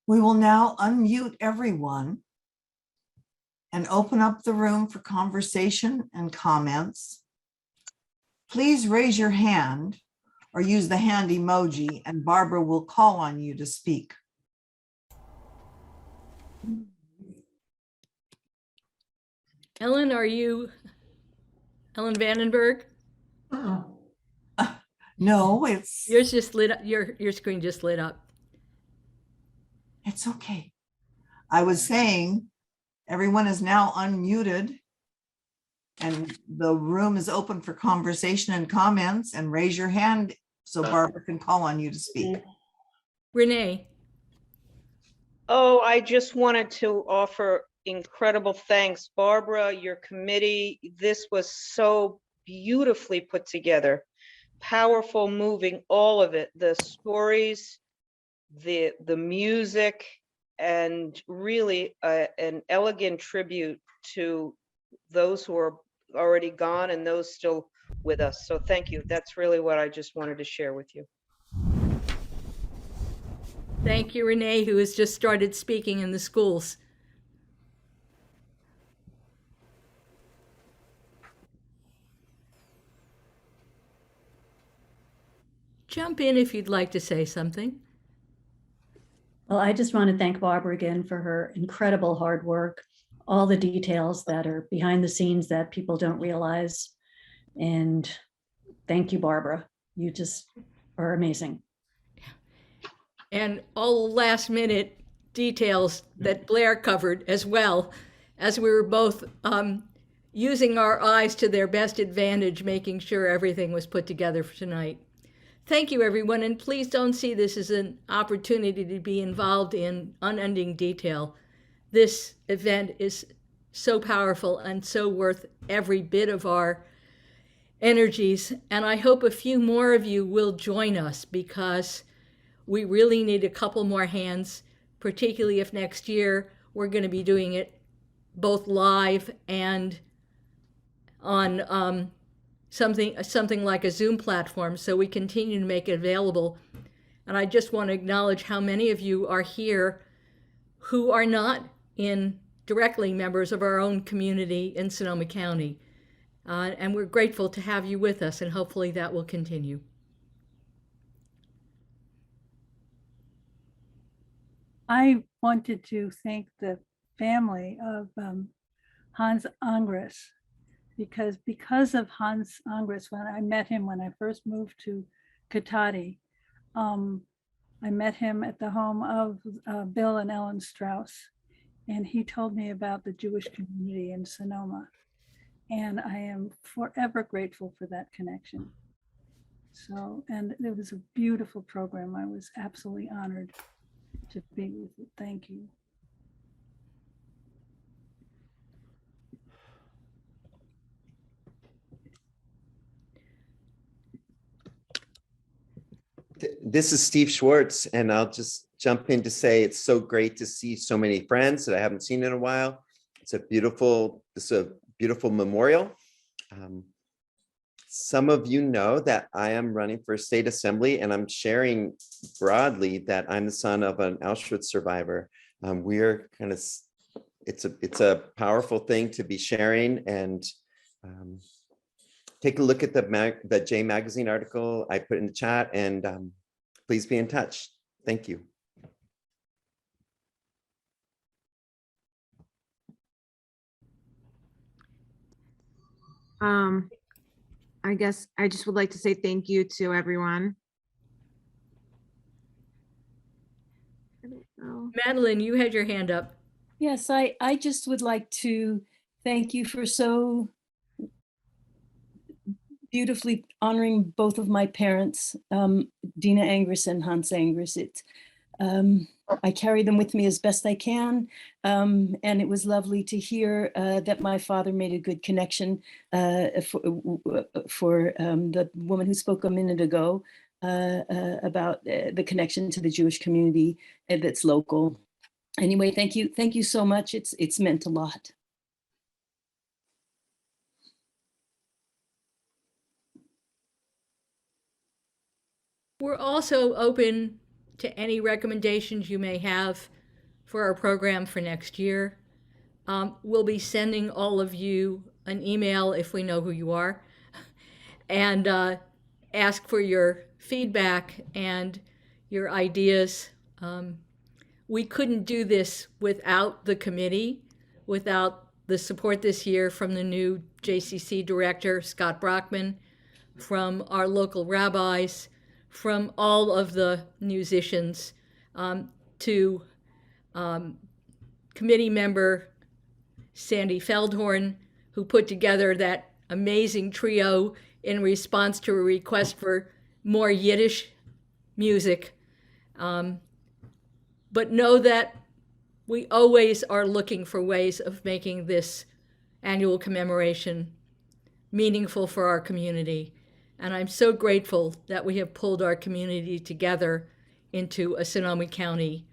We will now unmute everyone and open up the room for conversation and comments. Please raise your hand or use the hand emoji, and Barbara will call on you to speak. Ellen, are you Ellen Vandenberg? No, it's Yours just lit up. Your screen just lit up. it's okay. I was saying everyone is now unmuted and the room is open for conversation and comments, and raise your hand so Barbara can call on you to speak. Renee. Oh, I just wanted to offer incredible thanks. Barbara, your committee, this was so beautifully put together. Powerful, moving, all of it. The stories, the music, and really an elegant tribute to those who are already gone and those still with us. So thank you. That's really what I just wanted to share with you. Thank you, Renee, who has just started speaking in the schools. Jump in if you'd like to say something. Well, I just want to thank Barbara again for her incredible hard work, all the details that are behind the scenes that people don't realize. And thank you, Barbara. You just are amazing. And all the last minute details that Blair covered as well, as we were both using our eyes to their best advantage, making sure everything was put together for tonight. Thank you, everyone, and please don't see this as an opportunity to be involved in unending detail. This event is so powerful and so worth every bit of our energies, and I hope a few more of you will join us, because we really need a couple more hands, particularly if next year we're going to be doing it both live and on something like a Zoom platform, so we continue to make it available. And I just want to acknowledge how many of you are here who are not directly members of our own community in Sonoma County. And we're grateful to have you with us, and hopefully that will continue. I wanted to thank the family of Hans Angres, because of Hans Angres, when I met him when I first moved to Katati, I met him at the home of Bill and Ellen Strauss, and he told me about the Jewish community in Sonoma, and I am forever grateful for that connection. So, and it was a beautiful program. I was absolutely honored to be with it. Thank you. This is Steve Schwartz, and I'll just jump in to say it's so great to see so many friends that I haven't seen in a while. It's a beautiful memorial. Some of you know that I am running for state assembly, and I'm sharing broadly that I'm the son of an Auschwitz survivor. We're kind of, it's a powerful thing to be sharing, and take a look at the J Magazine article I put in the chat, and please be in touch. Thank you. I guess I just would like to say thank you to everyone. I don't know. Madeline, you had your hand up. Yes, I just would like to thank you for so beautifully honoring both of my parents, Dina Angres and Hans Angres. I carry them with me as best I can, and it was lovely to hear that my father made a good connection for the woman who spoke a minute ago about the connection to the Jewish community that's local. Anyway, thank you so much. It's meant a lot. We're also open to any recommendations you may have for our program for next year. We'll be sending all of you an email if we know who you are, and ask for your feedback and your ideas. We couldn't do this without the committee, without the support this year from the new JCC director, Scott Brockman, from our local rabbis, from all of the musicians, to committee member Sandy Feldhorn, who put together that amazing trio in response to a request for more Yiddish music. But know that we always are looking for ways of making this annual commemoration meaningful for our community. And I'm so grateful that we have pulled our community together into a Sonoma County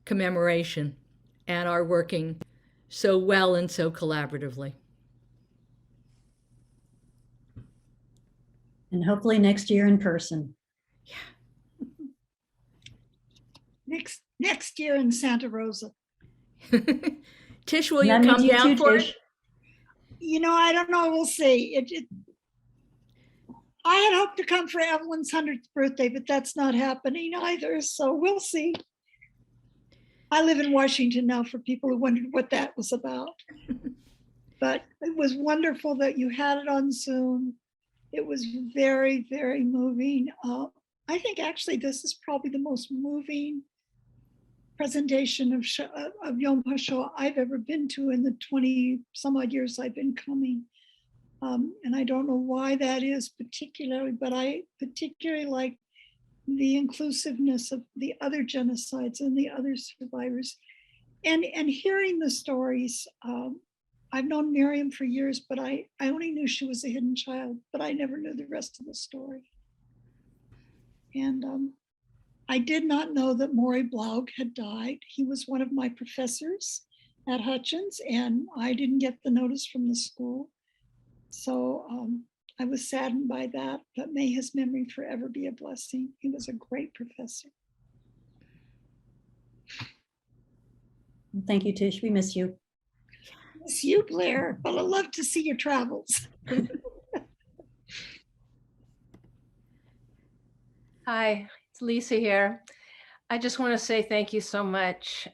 commemoration and are working so well and so collaboratively. And hopefully next year in person. Next year in Santa Rosa. Tish, will you That means come you down too, for Tish. it? You know, I don't know. We'll see. I had hoped to come for Evelyn's 100th birthday, but that's not happening either. So we'll see. I live in Washington now, for people who wondered what that was about. But it was wonderful that you had it on Zoom. It was very, very moving. I think actually this is probably the most moving presentation of Yom HaShoah I've ever been to in the 20 some odd years I've been coming. And I don't know why that is particularly, but I particularly like the inclusiveness of the other genocides and the other survivors. And hearing the stories, I've known Miriam for years, but I only knew she was a hidden child, but I never knew the rest of the story. And I did not know that Maury Blaug had died. He was one of my professors at Hutchins, and I didn't get the notice from the school. So I was saddened by that, but may his memory forever be a blessing. He was a great professor. Thank you, Tish. We miss you. Miss you, Blair, but I love to see your travels. Hi, it's Lisa here. I just want to say thank you so much.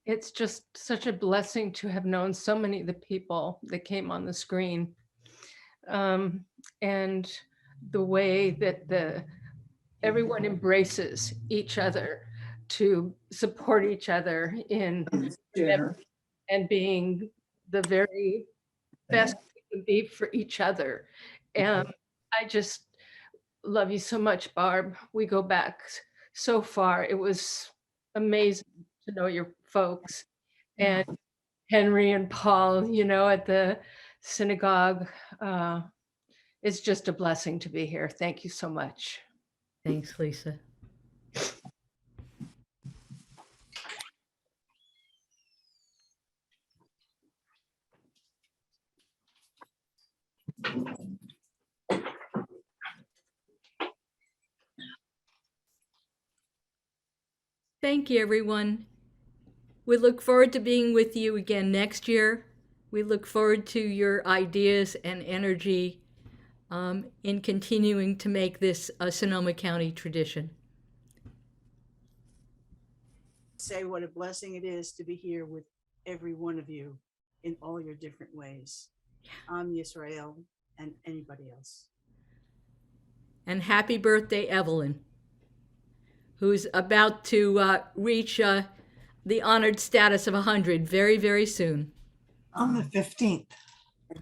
It's just such a blessing to have known so many of the people that came on the screen. And the way that everyone embraces each other to support each other in and being the very best we can be for each other. And I just love you so much, Barb. We go back so far. It was amazing to know your folks, and Henry and Paul, you know, at the synagogue. It's just a blessing to be here. Thank you so much. Thanks, Lisa. Thank you, everyone. We look forward to being with you again next year. We look forward to your ideas and energy in continuing to make this a Sonoma County tradition. Say what a blessing it is to be here with every one of you in all your different ways. I'm Yisrael and anybody else. And happy birthday, Evelyn, who's about to reach the honored status of 100 very, very soon. On the 15th.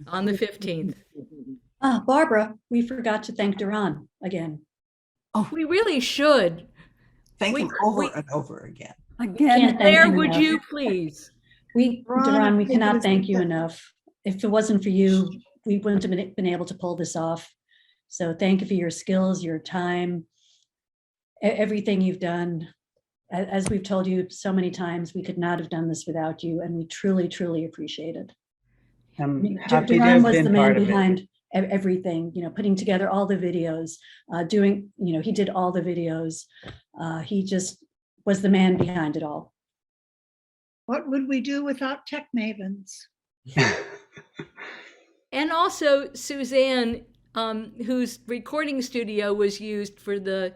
On the 15th. Barbara, we forgot to thank Duran again. Oh, we really should. Thank him over and over again. Again, Claire, would you please? Duran, we cannot thank you enough. If it wasn't for you, we wouldn't have been able to pull this off. So thank you for your skills, your time, everything you've done. As we've told you so many times, we could not have done this without you, and we truly, truly appreciate it. I'm happy to Duran have was been the man part of it. behind everything, you know, putting together all the videos, doing, you know, he did all the videos. He just was the man behind it all. What would we do without tech mavens? And also Suzanne, whose recording studio was used for the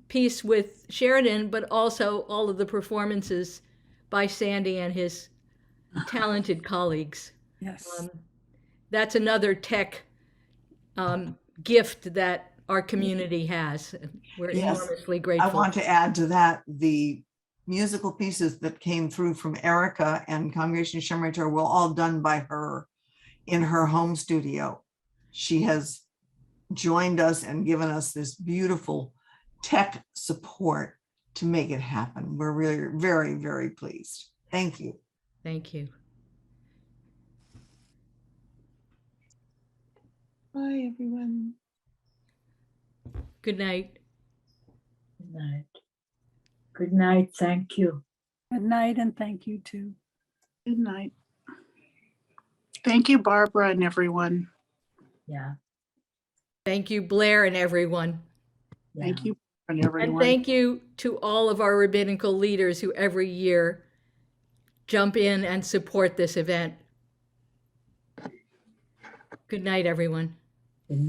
piece with Sheridan, but also all of the performances by Sandy and his talented colleagues. Yes. That's another tech gift that our community has. We're Yes. enormously I grateful. want to add to that, the musical pieces that came through from Erica and Congregation Shemritor were all done by her in her home studio. She has joined us and given us this beautiful tech support to make it happen. We're really very, very pleased. Thank you. Thank you. Bye, everyone. Good night. Good night. Good night. Thank you. Good night, and thank you too. Good night. Thank you, Barbara and everyone. Yeah. Thank you, Blair and everyone. Thank you, and everyone. And thank you to all of our rabbinical leaders who every year jump in and support this event. Good night, everyone. Good night.